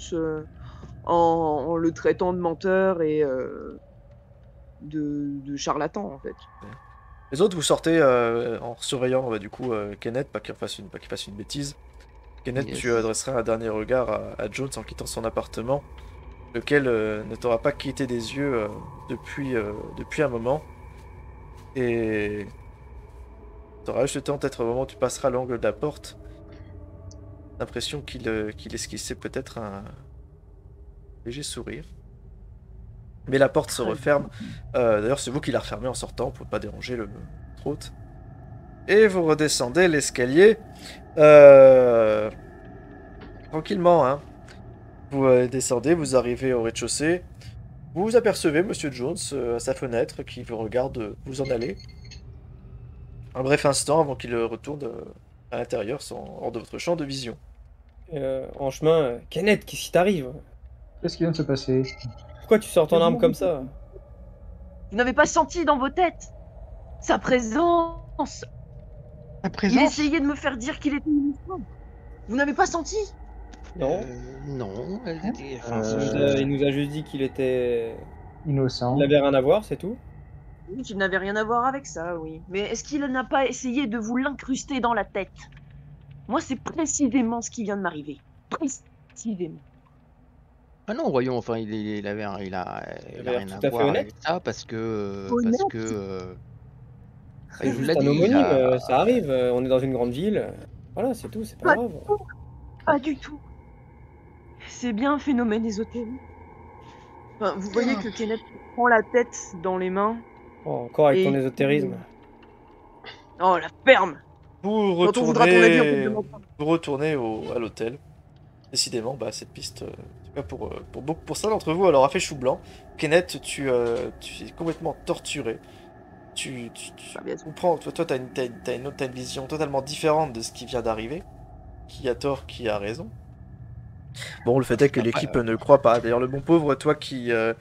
S6: en le traitant de menteur et de charlatan en fait.
S1: les autres, vous sortez en surveillant du coup Kenneth, pas qu'il fasse une bêtise. Kenneth,
S4: Yes.
S1: tu adresseras un dernier regard à Jones en quittant son appartement, lequel ne t'aura pas quitté des yeux depuis un moment. Et tu auras juste le temps, peut-être au moment où tu passeras l'angle de la porte, l'impression qu'il esquissait peut-être un léger sourire. Mais la porte se referme. D'ailleurs, c'est vous qui la refermez en sortant pour ne pas déranger le hôte. Et vous redescendez l'escalier. Tranquillement, hein. Vous descendez, vous arrivez au rez-de-chaussée. Vous apercevez Monsieur Jones à sa fenêtre qui vous regarde vous en aller. Un bref instant avant qu'il retourne à l'intérieur, hors de votre champ de vision.
S2: En chemin, Kenneth, qu'est-ce qui t'arrive?
S3: Qu'est-ce qui vient de se passer?
S2: Pourquoi tu sors ton arme comme ça?
S6: Vous n'avez pas senti dans vos têtes sa présence.
S7: La
S6: Il
S7: présence.
S6: essayait de me faire dire qu'il était innocent. Vous n'avez pas senti?
S2: Non.
S4: Non, elle était. Enfin,
S2: Il nous a juste dit qu'il était.
S3: Innocent.
S2: Il n'avait rien à voir, c'est tout.
S6: Oui, qu'il n'avait rien à voir avec ça, oui. Mais est-ce qu'il n'a pas essayé de vous l'incruster dans la tête? Moi, c'est précisément ce qui vient de m'arriver. Précisément.
S4: Ah non, voyons, enfin, il a
S2: avait
S4: rien
S2: l'air
S4: à
S2: tout à fait
S4: voir
S2: honnête.
S4: avec ça parce que.
S6: Honnête.
S2: C'est
S4: il vous
S2: juste
S4: l'a
S2: un
S4: dit,
S2: homonyme,
S4: là.
S2: ça arrive. On est dans une grande ville. Voilà, c'est tout, c'est pas
S6: Ouais.
S2: grave.
S6: Pas du tout. C'est bien un phénomène ésotérique. Enfin, vous voyez que Kenneth prend la tête dans les mains.
S2: Oh, encore avec ton
S6: Et-
S2: ésotérisme.
S6: Oh, la ferme!
S1: Vous
S6: Quand on voudra ton avis, on peut
S1: retournez,
S6: le demander.
S1: vous retournez à l'hôtel. Décidément, cette piste, en tout cas pour certains d'entre vous, alors a fait chou blanc. Kenneth, tu es complètement torturé. Tu
S6: Ah, bien sûr.
S1: comprends, toi t'as une vision totalement différente de ce qui vient d'arriver. qui a tort, qui a raison. Bon, le fait est que
S4: Après,
S1: l'équipe ne croit pas. D'ailleurs, le bon pauvre, toi qui a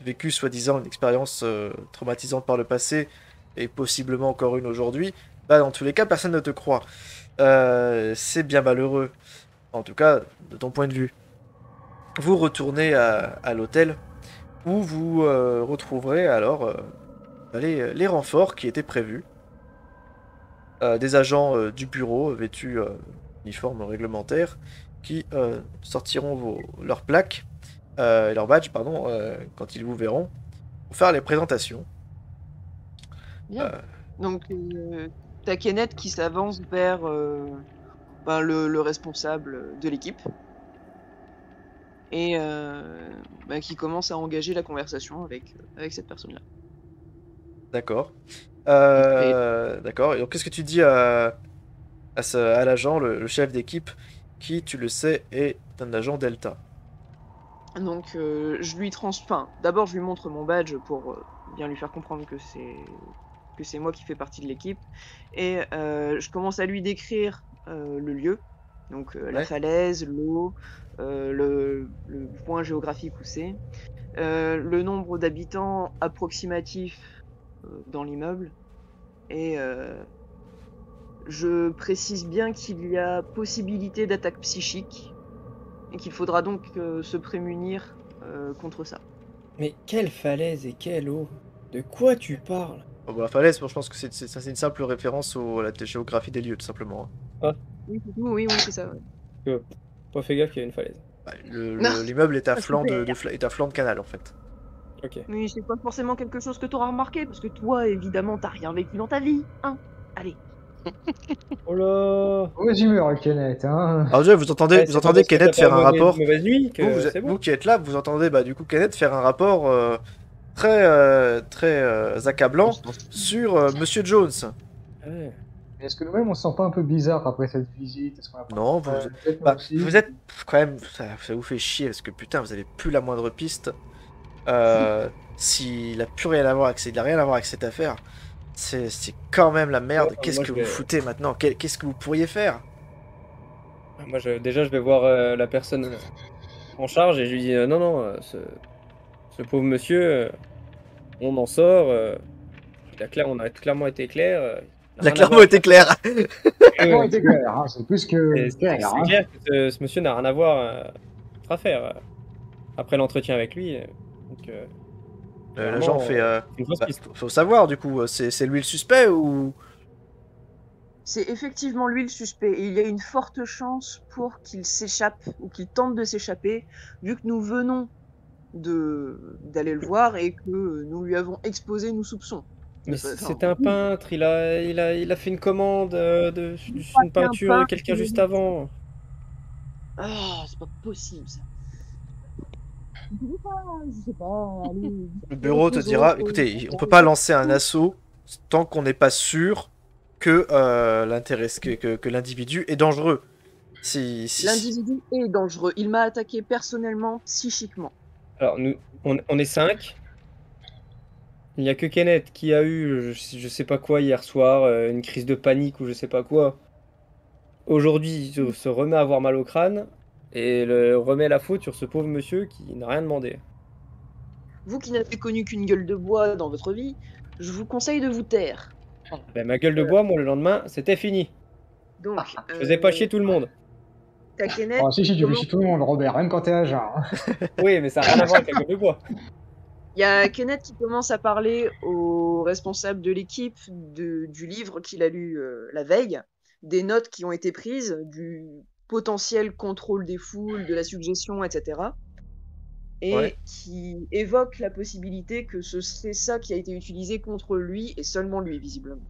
S1: vécu soi-disant une expérience traumatisante par le passé, et possiblement encore une aujourd'hui, bah dans tous les cas, personne ne te croit. C'est bien malheureux, en tout cas, de ton point de vue. Vous retournez à l'hôtel, où vous retrouverez alors les renforts qui étaient prévus. Des agents du bureau vêtus uniforme réglementaire qui sortiront leurs plaques, leurs badges, pardon, quand ils vous verront, pour faire les présentations.
S6: Bien. Donc, t'as Kenneth qui s'avance vers le responsable de l'équipe et qui commence à engager la conversation avec cette personne-là.
S1: D'accord. D'accord. Et donc, qu'est-ce que tu dis à l'agent, le chef d'équipe, qui, tu le sais, est un agent Delta?
S6: Donc, je lui d'abord, je lui montre mon badge pour bien lui faire comprendre que c'est moi qui fais partie de l'équipe. Et je commence à lui décrire le lieu. Donc, la falaise, l'eau, le point géographique où c'est, le nombre d'habitants approximatif dans l'immeuble. Et je précise bien qu'il y a possibilité d'attaque psychique et qu'il faudra donc se prémunir contre ça.
S2: Mais quelle falaise et quelle eau? De quoi tu parles?
S1: Oh, bah, la falaise, bon, je pense que c'est une simple référence à la géographie des lieux, tout simplement.
S6: Oui, c'est ça. Ouais.
S2: Pas fait gaffe qu'il y a une falaise.
S1: Bah, l'immeuble est à flanc est à flanc de canal, en fait.
S2: Ok.
S6: Mais c'est pas forcément quelque chose que t'auras remarqué, parce que toi, évidemment, t'as rien vécu dans ta vie, hein. Allez.
S2: Oh là!
S3: Aux humeurs, Kenneth, hein.
S1: Alors déjà, vous entendez Kenneth faire un rapport.
S2: Mauvaise nuit,
S1: Vous qui êtes là, vous entendez du coup Kenneth faire un rapport très accablant sur Monsieur Jones.
S2: Ouais.
S3: Est-ce que nous-mêmes on se sent pas un peu bizarre après cette visite? Est-ce qu'on a pas
S1: Non, vous êtes quand même, ça vous fait chier parce que putain, vous avez plus la moindre piste. S'il a plus rien à voir avec il a rien à voir avec cette affaire, c'est quand même la merde.
S2: Ouais,
S1: Qu'est-ce que vous foutez maintenant? Qu'est-ce que vous pourriez faire?
S2: Moi, déjà, je vais voir la personne en charge et je lui dis non, ce pauvre monsieur, on en sort. On a clairement été clair.
S1: Il a clairement été clair.
S3: Clairement été clair, hein, c'est plus que
S2: C'est
S3: clair. Hein.
S2: clair que ce monsieur n'a rien à voir à faire après l'entretien avec lui. Donc,
S1: L'agent fait.
S2: une fausse piste.
S1: Faut savoir du coup, c'est lui le suspect ou.
S6: C'est effectivement lui le suspect, et il y a une forte chance pour qu'il s'échappe, ou qu'il tente de s'échapper, vu que nous venons d'aller le voir et que nous lui avons exposé nos soupçons.
S2: Mais c'est un peintre, il a fait une commande d'une peinture de quelqu'un juste avant.
S6: Ah, c'est pas possible ça. Je sais pas, allez.
S1: Le bureau te dira, écoutez, on peut pas lancer un assaut tant qu'on n'est pas sûr que que l'individu est dangereux.
S6: L'individu est dangereux. Il m'a attaqué personnellement, psychiquement.
S2: Alors, on est 5. Il n'y a que Kenneth qui a eu, je sais pas quoi, hier soir, une crise de panique ou je sais pas quoi. Aujourd'hui, il se remet à avoir mal au crâne et remet la faute sur ce pauvre monsieur qui n'a rien demandé.
S6: Vous qui n'avez connu qu'une gueule de bois dans votre vie, je vous conseille de vous taire.
S2: Ben, ma gueule de bois, moi, le lendemain, c'était fini.
S6: Donc,
S2: Je faisais pas chier tout le monde.
S6: T'as Kenneth.
S3: Oh, si, tu fais chier tout le monde, Robert, même quand t'es à jeun. Hein.
S2: Oui, mais ça n'a rien à voir avec la gueule de bois.
S6: Il y a Kenneth qui commence à parler au responsable de l'équipe du livre qu'il a lu la veille, des notes qui ont été prises, du potentiel contrôle des foules, de la suggestion, etc. Et qui évoque la possibilité que c'est ça qui a été utilisé contre lui et seulement lui, visiblement.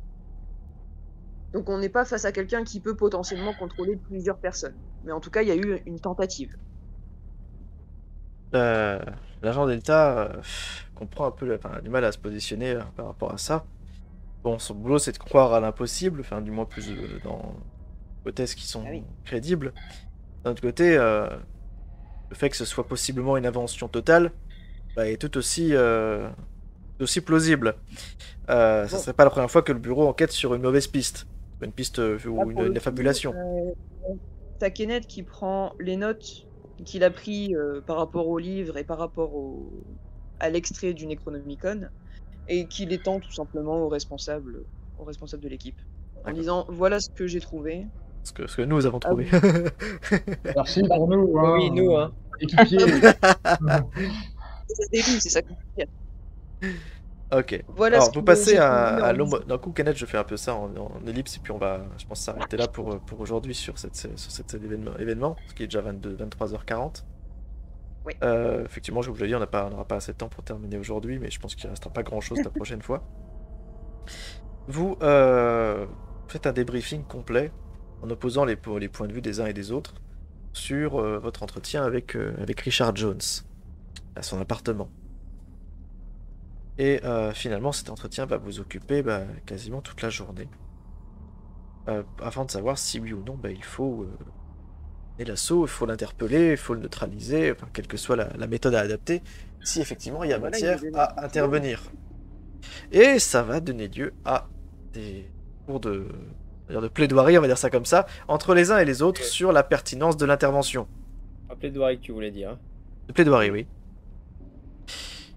S6: Donc on n'est pas face à quelqu'un qui peut potentiellement contrôler plusieurs personnes. Mais en tout cas, il y a eu une tentative.
S1: L'agent Delta comprend un peu du mal à se positionner par rapport à ça. Bon, son boulot c'est de croire à l'impossible, enfin du moins plus dans les hypothèses qui sont crédibles. D'un autre côté, le fait que ce soit possiblement une invention totale est tout aussi plausible. Ça serait pas la première fois que le bureau enquête sur une mauvaise piste. Une piste ou une fabulation.
S6: T'as Kenneth qui prend les notes qu'il a pris par rapport au livre et par rapport à l'extrait du Necronomicon et qui l'étend tout simplement au responsable de l'équipe. En
S1: D'accord.
S6: disant voilà ce que j'ai trouvé.
S1: Ce que nous avons trouvé.
S3: Merci pour nous. Hein.
S2: Oui, nous, hein.
S3: Équipiers.
S6: C'est ça qu'on peut dire.
S1: Ok.
S6: Voilà
S1: Alors,
S6: ce
S1: vous
S6: que
S1: passez
S6: j'ai
S1: à
S6: trouvé en
S1: l'ombre. D'un coup, Kenneth, je fais un peu ça en ellipse, et puis on va, je pense, s'arrêter là pour aujourd'hui sur cet événement, ce qui est déjà 23h40.
S6: Oui.
S1: Effectivement, je vous l'ai dit, on n'aura pas assez de temps pour terminer aujourd'hui, mais je pense qu'il ne restera pas grand-chose la prochaine fois. Vous faites un débriefing complet en opposant les points de vue des uns et des autres sur votre entretien avec Richard Jones à son appartement. Et finalement, cet entretien va vous occuper quasiment toute la journée. Afin de savoir si oui ou non il faut mener l'assaut, il faut l'interpeller, il faut le neutraliser, enfin, quelle que soit la méthode à adapter, si effectivement il y a matière à intervenir. Et ça va donner lieu à des cours de plaidoirie, on va dire ça comme ça, entre les uns et les autres sur la pertinence de l'intervention.
S2: Un plaidoirie que tu voulais dire.
S1: De plaidoirie, oui.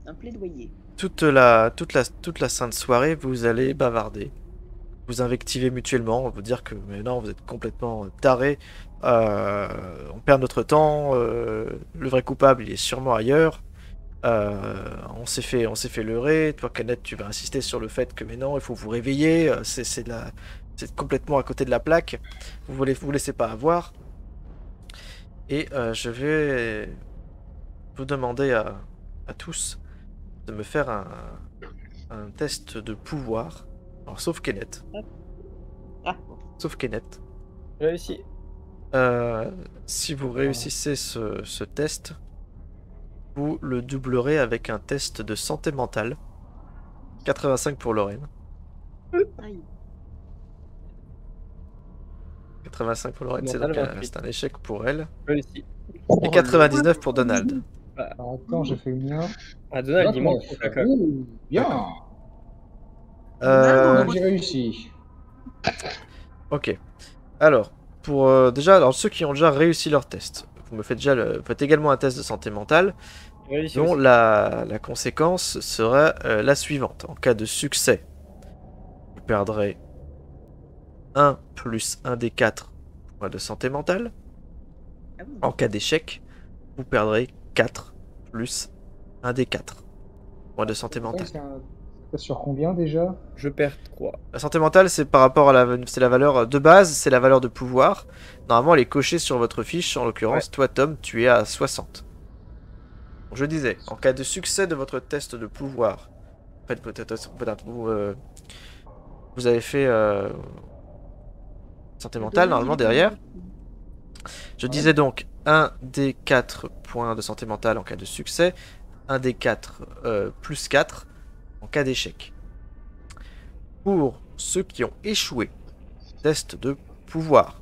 S6: un plaidoyer.
S1: Toute la sainte soirée, vous allez bavarder, vous invectiver mutuellement, vous dire que mais non, vous êtes complètement tarés, on perd notre temps, le vrai coupable il est sûrement ailleurs, on s'est fait leurrer, toi Kenneth tu vas insister sur le fait que mais non, il faut vous réveiller, c'est complètement à côté de la plaque, vous laissez pas avoir, et je vais vous demander à tous de me faire un test de pouvoir. Alors, sauf Kenneth.
S6: Ah.
S1: Sauf Kenneth.
S2: Réussi.
S1: Si vous réussissez ce test, vous le doublerez avec un test de santé mentale. 85 pour Lorraine.
S6: Aïe.
S1: 85 pour Lorraine, c'est
S2: Mental,
S1: donc
S2: 28.
S1: c'est un échec pour elle.
S2: Réussi.
S1: Et 99 pour Donald.
S3: Alors attends, j'ai fait le mien.
S2: Ah, Donald, il manque.
S3: Ouh, bien. J'ai réussi.
S1: Ok. Alors, pour déjà, ceux qui ont déjà réussi leur test, vous faites également un test de santé mentale,
S2: Réussi
S1: dont
S2: aussi.
S1: la conséquence sera la suivante. En cas de succès, vous perdrez 1 plus 1 des 4 points de santé mentale.
S6: Ah oui.
S1: En cas d'échec, vous perdrez 4 plus 1 des 4 points de santé mentale.
S3: C'est sur combien déjà?
S2: Je perds 3.
S1: La santé mentale, c'est par rapport à c'est la valeur de base, c'est la valeur de pouvoir. Normalement, elle est cochée sur votre fiche. En l'occurrence, toi, Tom, tu es à 60. Donc, je disais, en cas de succès de votre test de pouvoir, en fait, peut-être vous avez fait santé mentale, normalement, derrière. Je disais donc 1 des 4 points de santé mentale en cas de succès, 1 des 4 plus 4 en cas d'échec. Pour ceux qui ont échoué, test de pouvoir,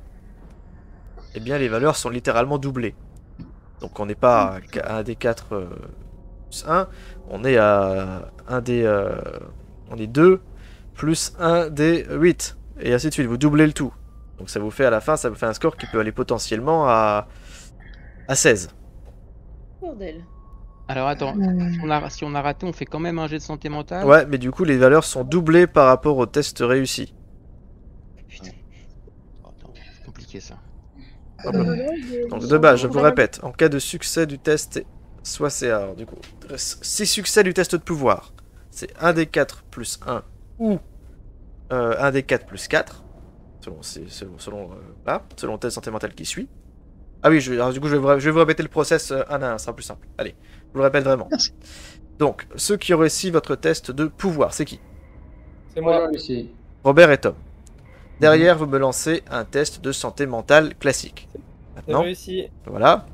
S1: eh bien les valeurs sont littéralement doublées. Donc on n'est pas à 1 des 4 plus 1, on est à 1 des... on est 2 plus 1 des 8, et ainsi de suite, vous doublez le tout. Donc ça vous fait à la fin, ça vous fait un score qui peut aller potentiellement à 16.
S6: Bordel.
S4: Alors attends, si on a raté, on fait quand même un jet de santé mentale.
S1: Ouais, mais du coup les valeurs sont doublées par rapport au test réussi.
S4: Attends, c'est compliqué ça.
S1: Donc de base, je vous répète, en cas de succès du test, soit c'est alors du coup 6 succès du test de pouvoir, c'est 1 des 4 plus 1 ou 1 des 4 plus 4, selon le test santé mentale qui suit. Ah oui, alors, du coup je vais vous répéter le process un à un, ce sera plus simple. Allez, je vous le répète vraiment.
S7: Merci.
S1: Donc, ceux qui ont réussi votre test de pouvoir, c'est qui?
S2: C'est
S3: Moi,
S2: moi.
S3: j'ai réussi.
S1: Robert et Tom. Derrière, vous me lancez un test de santé mentale classique.
S2: J'ai
S1: Maintenant,
S2: réussi.
S1: voilà.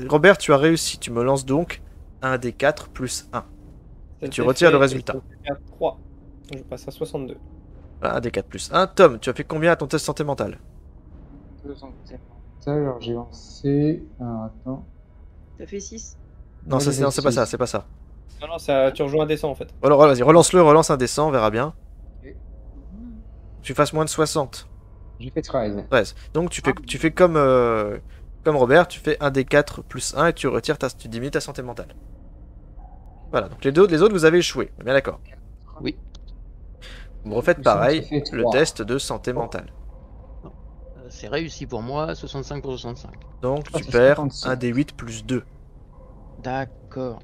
S1: Robert, tu as réussi. Tu me lances donc 1 des 4 plus 1. Et tu retires le résultat.
S2: 3. Je passe à 62.
S1: Voilà, 1 des 4 plus 1. Tom, tu as fait combien à ton test santé mentale?
S3: Alors j'ai lancé. Attends.
S6: Ça fait 6.
S1: Non,
S3: Moi, j'ai
S1: c'est pas ça,
S3: réussi.
S1: c'est pas ça.
S2: Non, ça, tu rejoins un dessin en fait.
S1: Alors, vas-y, relance un dessin, on verra bien. tu fasses moins de 60.
S3: J'ai fait 13.
S1: 13. Donc tu fais comme Robert, tu fais 1d4 plus 1 et tu diminues ta santé mentale. Voilà, donc les autres vous avez échoué, on est bien d'accord.
S4: Oui.
S1: Vous refaites
S3: Plus un, ça
S1: pareil,
S3: fait
S1: le
S3: 3.
S1: test de santé mentale.
S4: C'est réussi pour moi, 65 pour 65.
S1: Donc
S3: Ah,
S1: tu
S3: c'est
S1: perds
S3: 55.
S1: 1d8 plus 2.
S4: D'accord.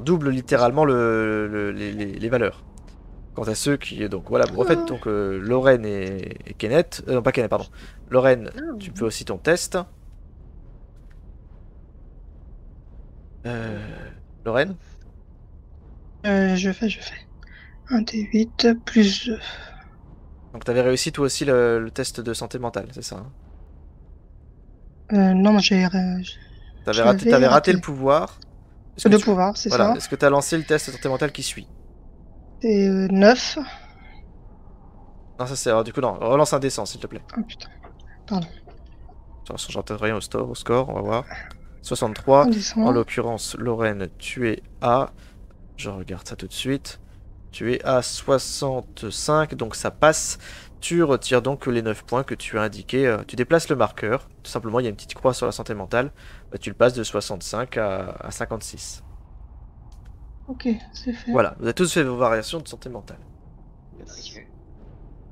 S1: Double littéralement les valeurs. Quant à ceux qui... Donc voilà, vous refaites donc Lorraine et Kenneth... non, pas Kenneth, pardon. Lorraine, tu fais aussi ton test. Lorraine,
S7: Je fais. 1 D8 plus 2.
S1: donc t'avais réussi toi aussi le test de santé mentale, c'est ça, hein?
S7: Non, moi j'ai.
S1: T'avais raté le pouvoir. Est-ce que
S7: De
S1: tu-
S7: pouvoir, c'est
S1: Voilà,
S7: ça.
S1: est-ce que t'as lancé le test de santé mentale qui suit?
S7: C'est 9.
S1: Non, ça c'est... alors, du coup, non, relance un D100 s'il te plaît.
S7: Oh putain.
S1: J'entends rien au score, on va voir. 63.
S7: On descend.
S1: En l'occurrence, Lorraine, tu es à... Je regarde ça tout de suite. Tu es à 65, donc ça passe. Tu retires donc les 9 points que tu as indiqués. Tu déplaces le marqueur. Tout simplement, il y a une petite croix sur la santé mentale. Bah, tu le passes de 65 à 56.
S7: Ok, c'est fait.
S1: Voilà, vous avez tous fait vos variations de santé mentale.
S4: Yes.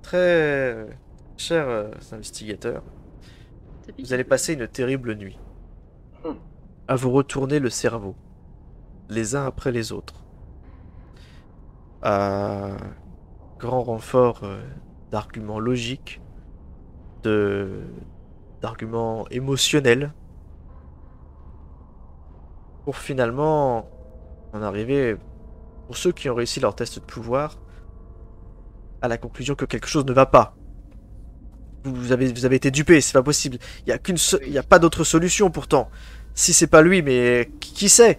S1: Très chers investigateurs, vous allez passer une terrible nuit. À vous retourner le cerveau, les uns après les autres. À grand renfort d'arguments logiques, d'arguments émotionnels, pour finalement en arriver, pour ceux qui ont réussi leur test de pouvoir, à la conclusion que quelque chose ne va pas. Vous avez été dupé, c'est pas possible. Il y a pas d'autre solution pourtant. Si c'est pas lui, mais qui sait?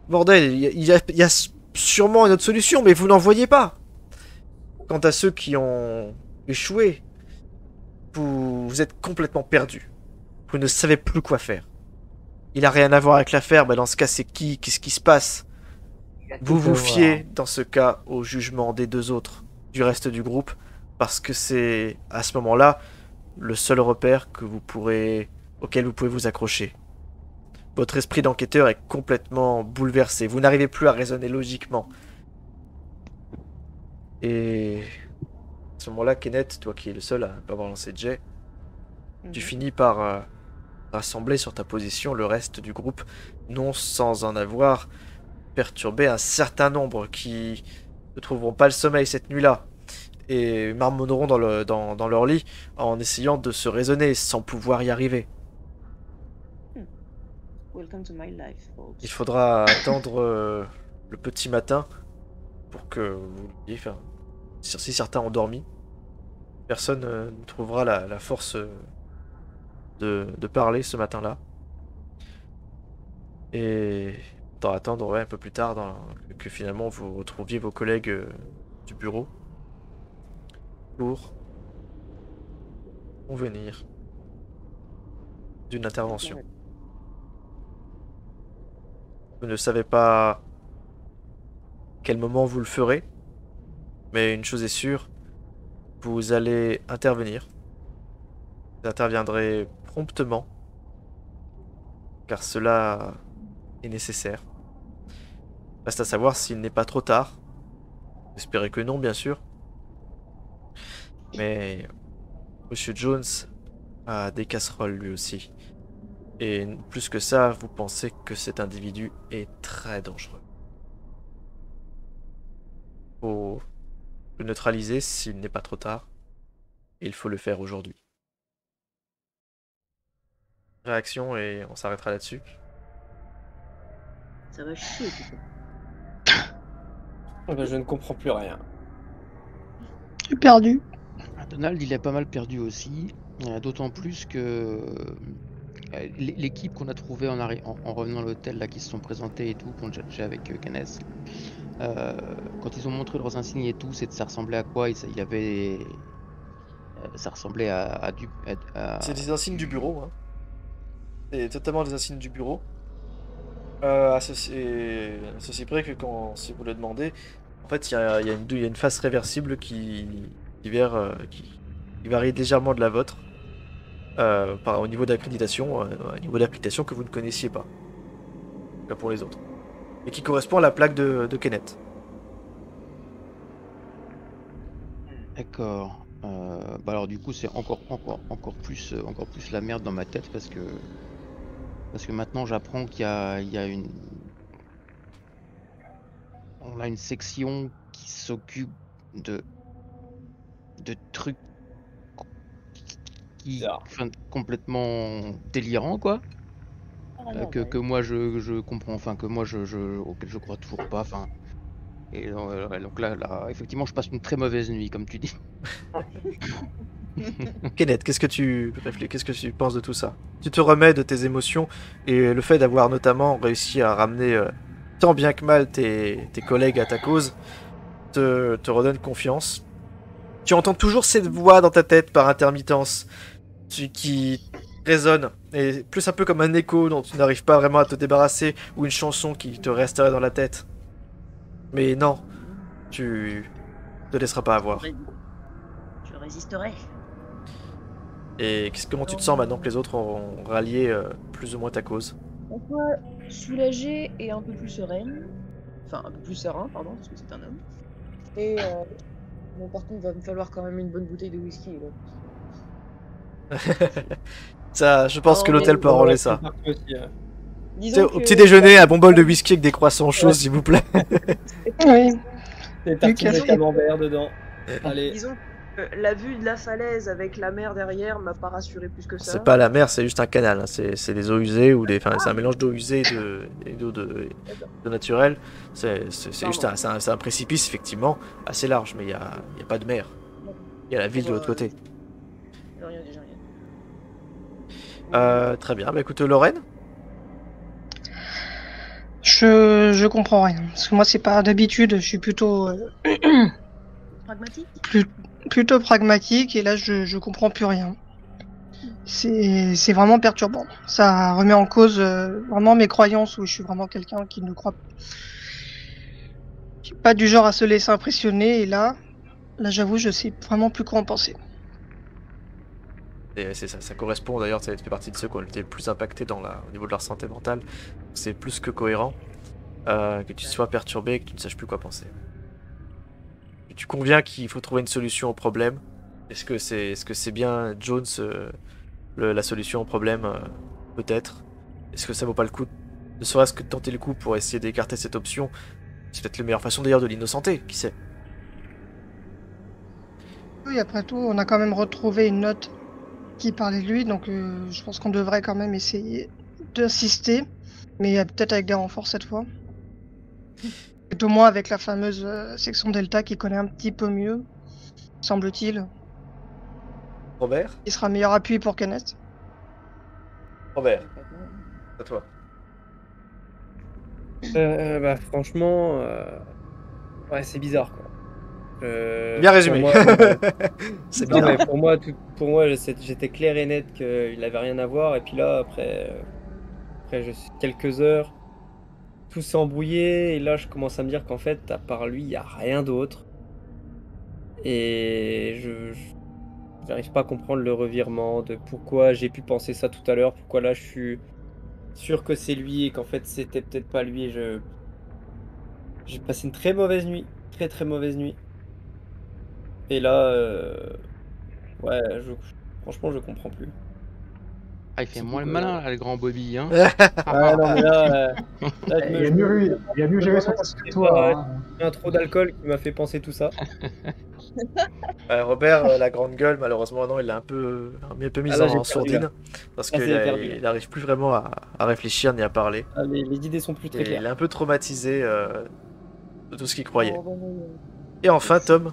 S1: Bordel, il y a sûrement une autre solution, mais vous n'en voyez pas. Quant à ceux qui ont échoué, vous êtes complètement perdus. Vous ne savez plus quoi faire. Il a rien à voir avec l'affaire, mais dans ce cas, c'est qui? Qu'est-ce qui se passe? Vous vous fiez, dans ce cas, au jugement des deux autres, du reste du groupe, parce que c'est, à ce moment-là, le seul repère auquel vous pouvez vous accrocher. Votre esprit d'enquêteur est complètement bouleversé. Vous n'arrivez plus à raisonner logiquement. Et à ce moment-là, Kenneth, toi qui es le seul à ne pas avoir lancé de jet, tu finis par rassembler sur ta position le reste du groupe, non sans en avoir perturbé un certain nombre qui ne trouveront pas le sommeil cette nuit-là et marmonneront dans leur lit en essayant de se raisonner sans pouvoir y arriver.
S6: Welcome to my life, folks.
S1: Il faudra attendre le petit matin pour que vous l'ayez fait. Si certains ont dormi, personne ne trouvera la force de parler ce matin-là. Et il faudra attendre un peu plus tard que finalement vous retrouviez vos collègues du bureau pour convenir d'une intervention. Vous ne savez pas quel moment vous le ferez, mais une chose est sûre, vous allez intervenir. Vous interviendrez promptement, car cela est nécessaire. Reste à savoir s'il n'est pas trop tard. J'espère que non, bien sûr. Mais Monsieur Jones a des casseroles lui aussi. Et plus que ça, vous pensez que cet individu est très dangereux. Faut le neutraliser s'il n'est pas trop tard. Et il faut le faire aujourd'hui. Réaction et on s'arrêtera là-dessus.
S6: Ça va chier, tout ça.
S2: Je ne comprends plus rien.
S7: J'ai perdu.
S4: Donald, il a pas mal perdu aussi, d'autant plus que l'équipe qu'on a trouvée en revenant à l'hôtel, là, qui se sont présentés et tout, qu'on chattait avec Kenneth, quand ils ont montré leurs insignes et tout, ça ressemblait à quoi? Ça ressemblait à du...
S1: C'est des insignes du bureau, hein. C'est totalement des insignes du bureau. À ceci près que si vous le demandez, en fait, il y a une face réversible qui qui varie légèrement de la vôtre au niveau d'accréditation, un niveau d'accréditation que vous ne connaissiez pas, là pour les autres, et qui correspond à la plaque de Kenneth.
S4: D'accord. Bah alors du coup c'est encore plus la merde dans ma tête parce que maintenant j'apprends qu'il y a une on a une section qui s'occupe de trucs enfin, complètement délirants quoi. Que moi je comprends, enfin que moi auquel je crois toujours pas, enfin. Et donc là, effectivement, je passe une très mauvaise nuit, comme tu dis.
S1: Kenneth, qu'est-ce que tu penses de tout ça? Tu te remets de tes émotions et le fait d'avoir notamment réussi à ramener tant bien que mal tes collègues à ta cause te redonne confiance. Tu entends toujours cette voix dans ta tête par intermittence qui résonne, et plus un peu comme un écho dont tu n'arrives pas vraiment à te débarrasser, ou une chanson qui te resterait dans la tête. Mais non, tu te laisseras pas avoir.
S8: Je résisterai.
S1: Et comment tu te sens maintenant que les autres ont rallié plus ou moins ta cause?
S6: On soit soulagée et un peu plus sereine. Enfin, un peu plus serein, pardon, parce que c'est un homme. Et bon, par contre, il va me falloir quand même une bonne bouteille de whisky. Là.
S1: Ça, je pense que l'hôtel peut arranger ça.
S6: Disons
S1: Au petit déjeuner, un bon bol de whisky avec des croissants chauds, s'il vous plaît.
S7: Oui.
S2: Des tartines de camembert dedans. Allez.
S6: Disons que la vue de la falaise avec la mer derrière m'a pas rassuré plus que ça.
S1: C'est pas la mer, c'est juste un canal. Hein. C'est des eaux usées ou c'est un mélange d'eau usée et d'eau de naturelle. C'est juste un précipice effectivement assez large, mais il y a pas de mer. Il y a la ville de l'autre côté.
S6: Rien, déjà rien.
S1: Très bien. Bah écoute, Lorraine.
S7: Je comprends rien. Parce que moi, c'est pas d'habitude, je suis plutôt
S6: Pragmatique.
S7: plutôt pragmatique et là, je comprends plus rien. C'est vraiment perturbant. Ça remet en cause vraiment mes croyances où je suis vraiment quelqu'un qui ne croit pas du genre à se laisser impressionner. Et là j'avoue, je sais vraiment plus quoi en penser.
S1: Et c'est ça, ça correspond d'ailleurs, ça fait partie de ceux qui ont été le plus impactés au niveau de leur santé mentale. C'est plus que cohérent que tu sois perturbé et que tu ne saches plus quoi penser. Et tu conviens qu'il faut trouver une solution au problème. Est-ce que c'est bien Jones la solution au problème peut-être? Est-ce que ça vaut pas le coup, ne serait-ce que de tenter le coup pour essayer d'écarter cette option? C'est peut-être la meilleure façon d'ailleurs de l'innocenter, qui sait?
S7: Oui, après tout, on a quand même retrouvé une note qui parlait de lui, donc je pense qu'on devrait quand même essayer d'insister, mais peut-être avec des renforts cette fois. Et au moins avec la fameuse section Delta qui connaît un petit peu mieux, semble-t-il.
S1: Robert?
S7: Il sera meilleur appui pour Kenneth.
S1: Robert, à toi.
S2: Bah franchement, ouais, c'est bizarre quoi.
S1: Bien résumé.
S2: Pour
S1: C'est
S2: non,
S1: bien.
S2: mais pour moi, j'étais clair et net qu'il n'avait rien à voir. Et puis là, après quelques heures, tout s'est embrouillé. Et là, je commence à me dire qu'en fait, à part lui, il n'y a rien d'autre. Et je n'arrive pas à comprendre le revirement de pourquoi j'ai pu penser ça tout à l'heure. Pourquoi là, je suis sûr que c'est lui et qu'en fait, c'était peut-être pas lui. Et j'ai passé une très mauvaise nuit. Très très mauvaise nuit. Et là, ouais, franchement, je comprends plus.
S4: Ah, il fait moins le malin, là, le grand Bobby, hein.
S2: Ah non, mais là, je
S3: Il y a mieux géré son passé que toi. Hein.
S2: un trop d'alcool qui m'a fait penser tout ça.
S1: Robert, la grande gueule, malheureusement, non, il l'a un peu mis
S2: Ah là, j'ai
S1: en
S2: perdu,
S1: sourdine.
S2: là.
S1: Parce
S2: Ah,
S1: qu'il
S2: j'ai perdu.
S1: il n'arrive plus vraiment à réfléchir ni à parler.
S2: Ah, les idées sont plus très
S1: Et
S2: claires.
S1: il est un peu traumatisé de tout ce qu'il croyait. Et enfin, Tom.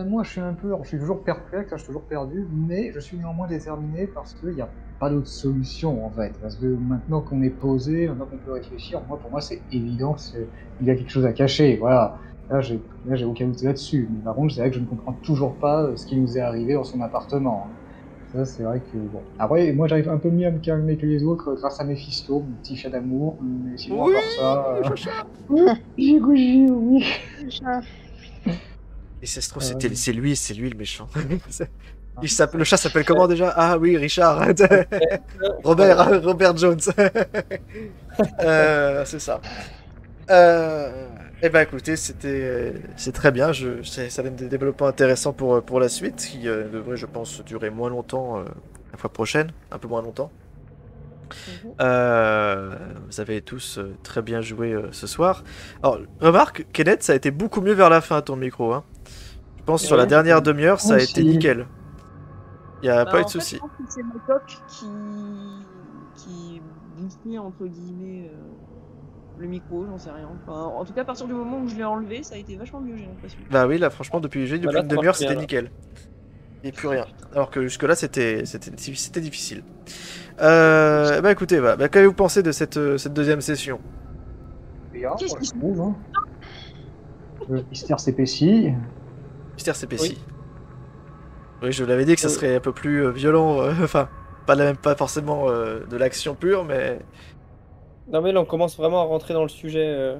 S3: Moi, je suis toujours perplexe, je suis toujours perdu, mais je suis néanmoins déterminé parce qu'il n'y a pas d'autre solution en fait. Parce que maintenant qu'on est posé, maintenant qu'on peut réfléchir, pour moi, c'est évident qu'il y a quelque chose à cacher. Voilà. Là, j'ai aucun doute là-dessus. Mais par contre, c'est vrai que je ne comprends toujours pas ce qui nous est arrivé dans son appartement. Ça, c'est vrai que bon. Après, moi, j'arrive un peu mieux à me calmer que les autres grâce à Mephisto, mon petit chat d'amour. Mais sinon,
S1: Oui,
S3: à part ça, j'ai couché, oui.
S1: Et ça se trouve, c'est lui le méchant. Le chat s'appelle comment déjà? Ah oui, Richard. Robert Jones. C'est ça. Eh ben écoutez, c'est très bien. Ça donne des développements intéressants pour la suite, qui devrait, je pense, durer moins longtemps la fois prochaine, un peu moins longtemps. Vous avez tous très bien joué ce soir. Alors, remarque, Kenneth, ça a été beaucoup mieux vers la fin ton micro. Hein. Je pense sur la dernière demi-heure, ça a été nickel. Il n'y a pas eu de souci.
S6: Je pense que c'est ma coque qui bouffait entre guillemets le micro, j'en sais rien. Enfin, en tout cas, à partir du moment où je l'ai enlevé, ça a été vachement mieux, j'ai l'impression.
S1: Bah oui, là, franchement, depuis une demi-heure, c'était nickel. Et plus rien. Alors que jusque-là, c'était difficile. Bah écoutez, qu'avez-vous pensé de cette deuxième session?
S3: Bien, moi, je trouve. Hein. Le mystère s'épaissit.
S1: Mystère s'épaissit. Oui, je vous l'avais dit que ça serait un peu plus violent. Enfin, pas forcément de l'action pure, mais...
S2: Non mais là on commence vraiment à rentrer dans le sujet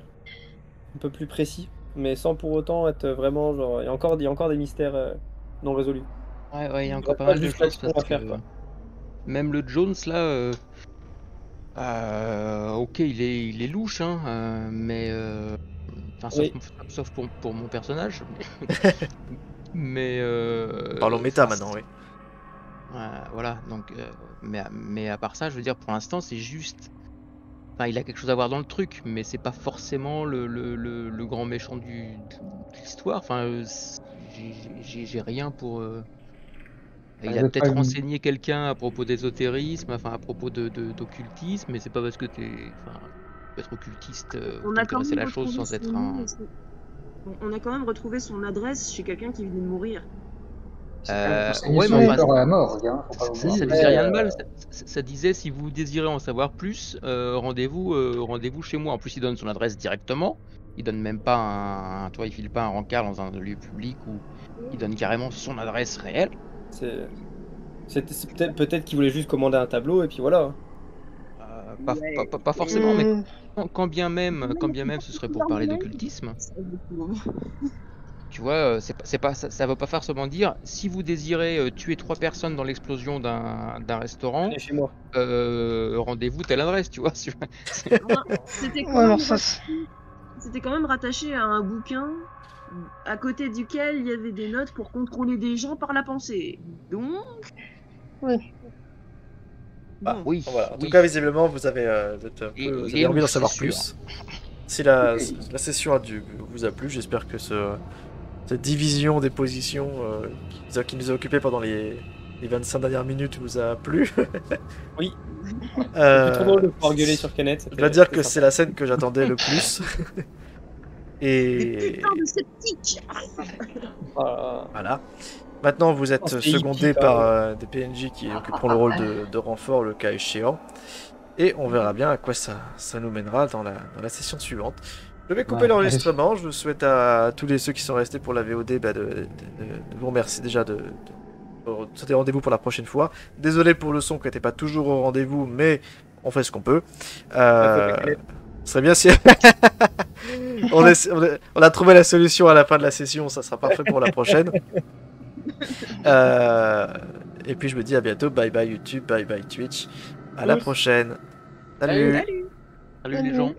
S2: un peu plus précis, mais sans pour autant être vraiment genre... Il y a encore des mystères non résolus.
S4: Ouais, il y a encore pas mal de choses parce que... Même le Jones là, ok, il est louche, hein, mais sauf pour mon personnage. Mais
S1: parlons méta maintenant, oui.
S4: Voilà, donc, mais à part ça, je veux dire, pour l'instant, c'est juste. Enfin, il a quelque chose à voir dans le truc, mais c'est pas forcément le grand méchant de l'histoire. Enfin, j'ai rien pour. Il a peut-être renseigné quelqu'un à propos d'ésotérisme, enfin à propos d'occultisme, mais c'est pas parce que t'es. Enfin, être occultiste, t'intéresser la chose sans être un.
S6: On a quand même retrouvé son adresse chez quelqu'un qui venait de mourir.
S4: Ouais, mais enfin,
S3: à la mort, hein,
S4: ça disait rien de mal. Ça disait si vous désirez en savoir plus, rendez-vous chez moi. En plus, il donne son adresse directement. Il donne même pas il file pas un rencard dans un lieu public où il donne carrément son adresse réelle.
S2: C'est peut-être qu'il voulait juste commander un tableau et puis voilà.
S4: Pas forcément, mais quand bien même ce serait pour parler d'occultisme. Tu vois, ça veut pas forcément dire si vous désirez tuer 3 personnes dans l'explosion d'un restaurant,
S2: chez moi.
S4: rendez-vous telle adresse, tu vois.
S6: C'était quand même rattaché à un bouquin à côté duquel il y avait des notes pour contrôler des gens par la pensée. Donc...
S7: Oui.
S4: Oui.
S1: Voilà. En tout cas, visiblement, vous avez envie d'en savoir plus. Si la session vous a plu, j'espère que cette division des positions qui nous a occupé pendant les 25 dernières minutes vous a plu.
S2: Oui. C'est trop drôle de pouvoir gueuler sur Kenneth.
S1: Je dois dire que c'est la scène que j'attendais le plus. Et...
S6: Putain de sceptique.
S1: Voilà. Maintenant, vous êtes secondé par des PNJ qui occuperont le rôle de renfort le cas échéant. Et on verra bien à quoi ça nous mènera dans la session suivante. Je vais couper l'enregistrement. Je vous souhaite à tous ceux qui sont restés pour la VOD de vous remercier déjà de sauter rendez-vous pour la prochaine fois. Désolé pour le son qui n'était pas toujours au rendez-vous, mais on fait ce qu'on peut. Ce serait bien si... on a trouvé la solution à la fin de la session, ça sera parfait pour la prochaine. Et puis je me dis à bientôt. Bye bye YouTube, bye bye Twitch. À la prochaine. Salut.
S4: Salut les gens.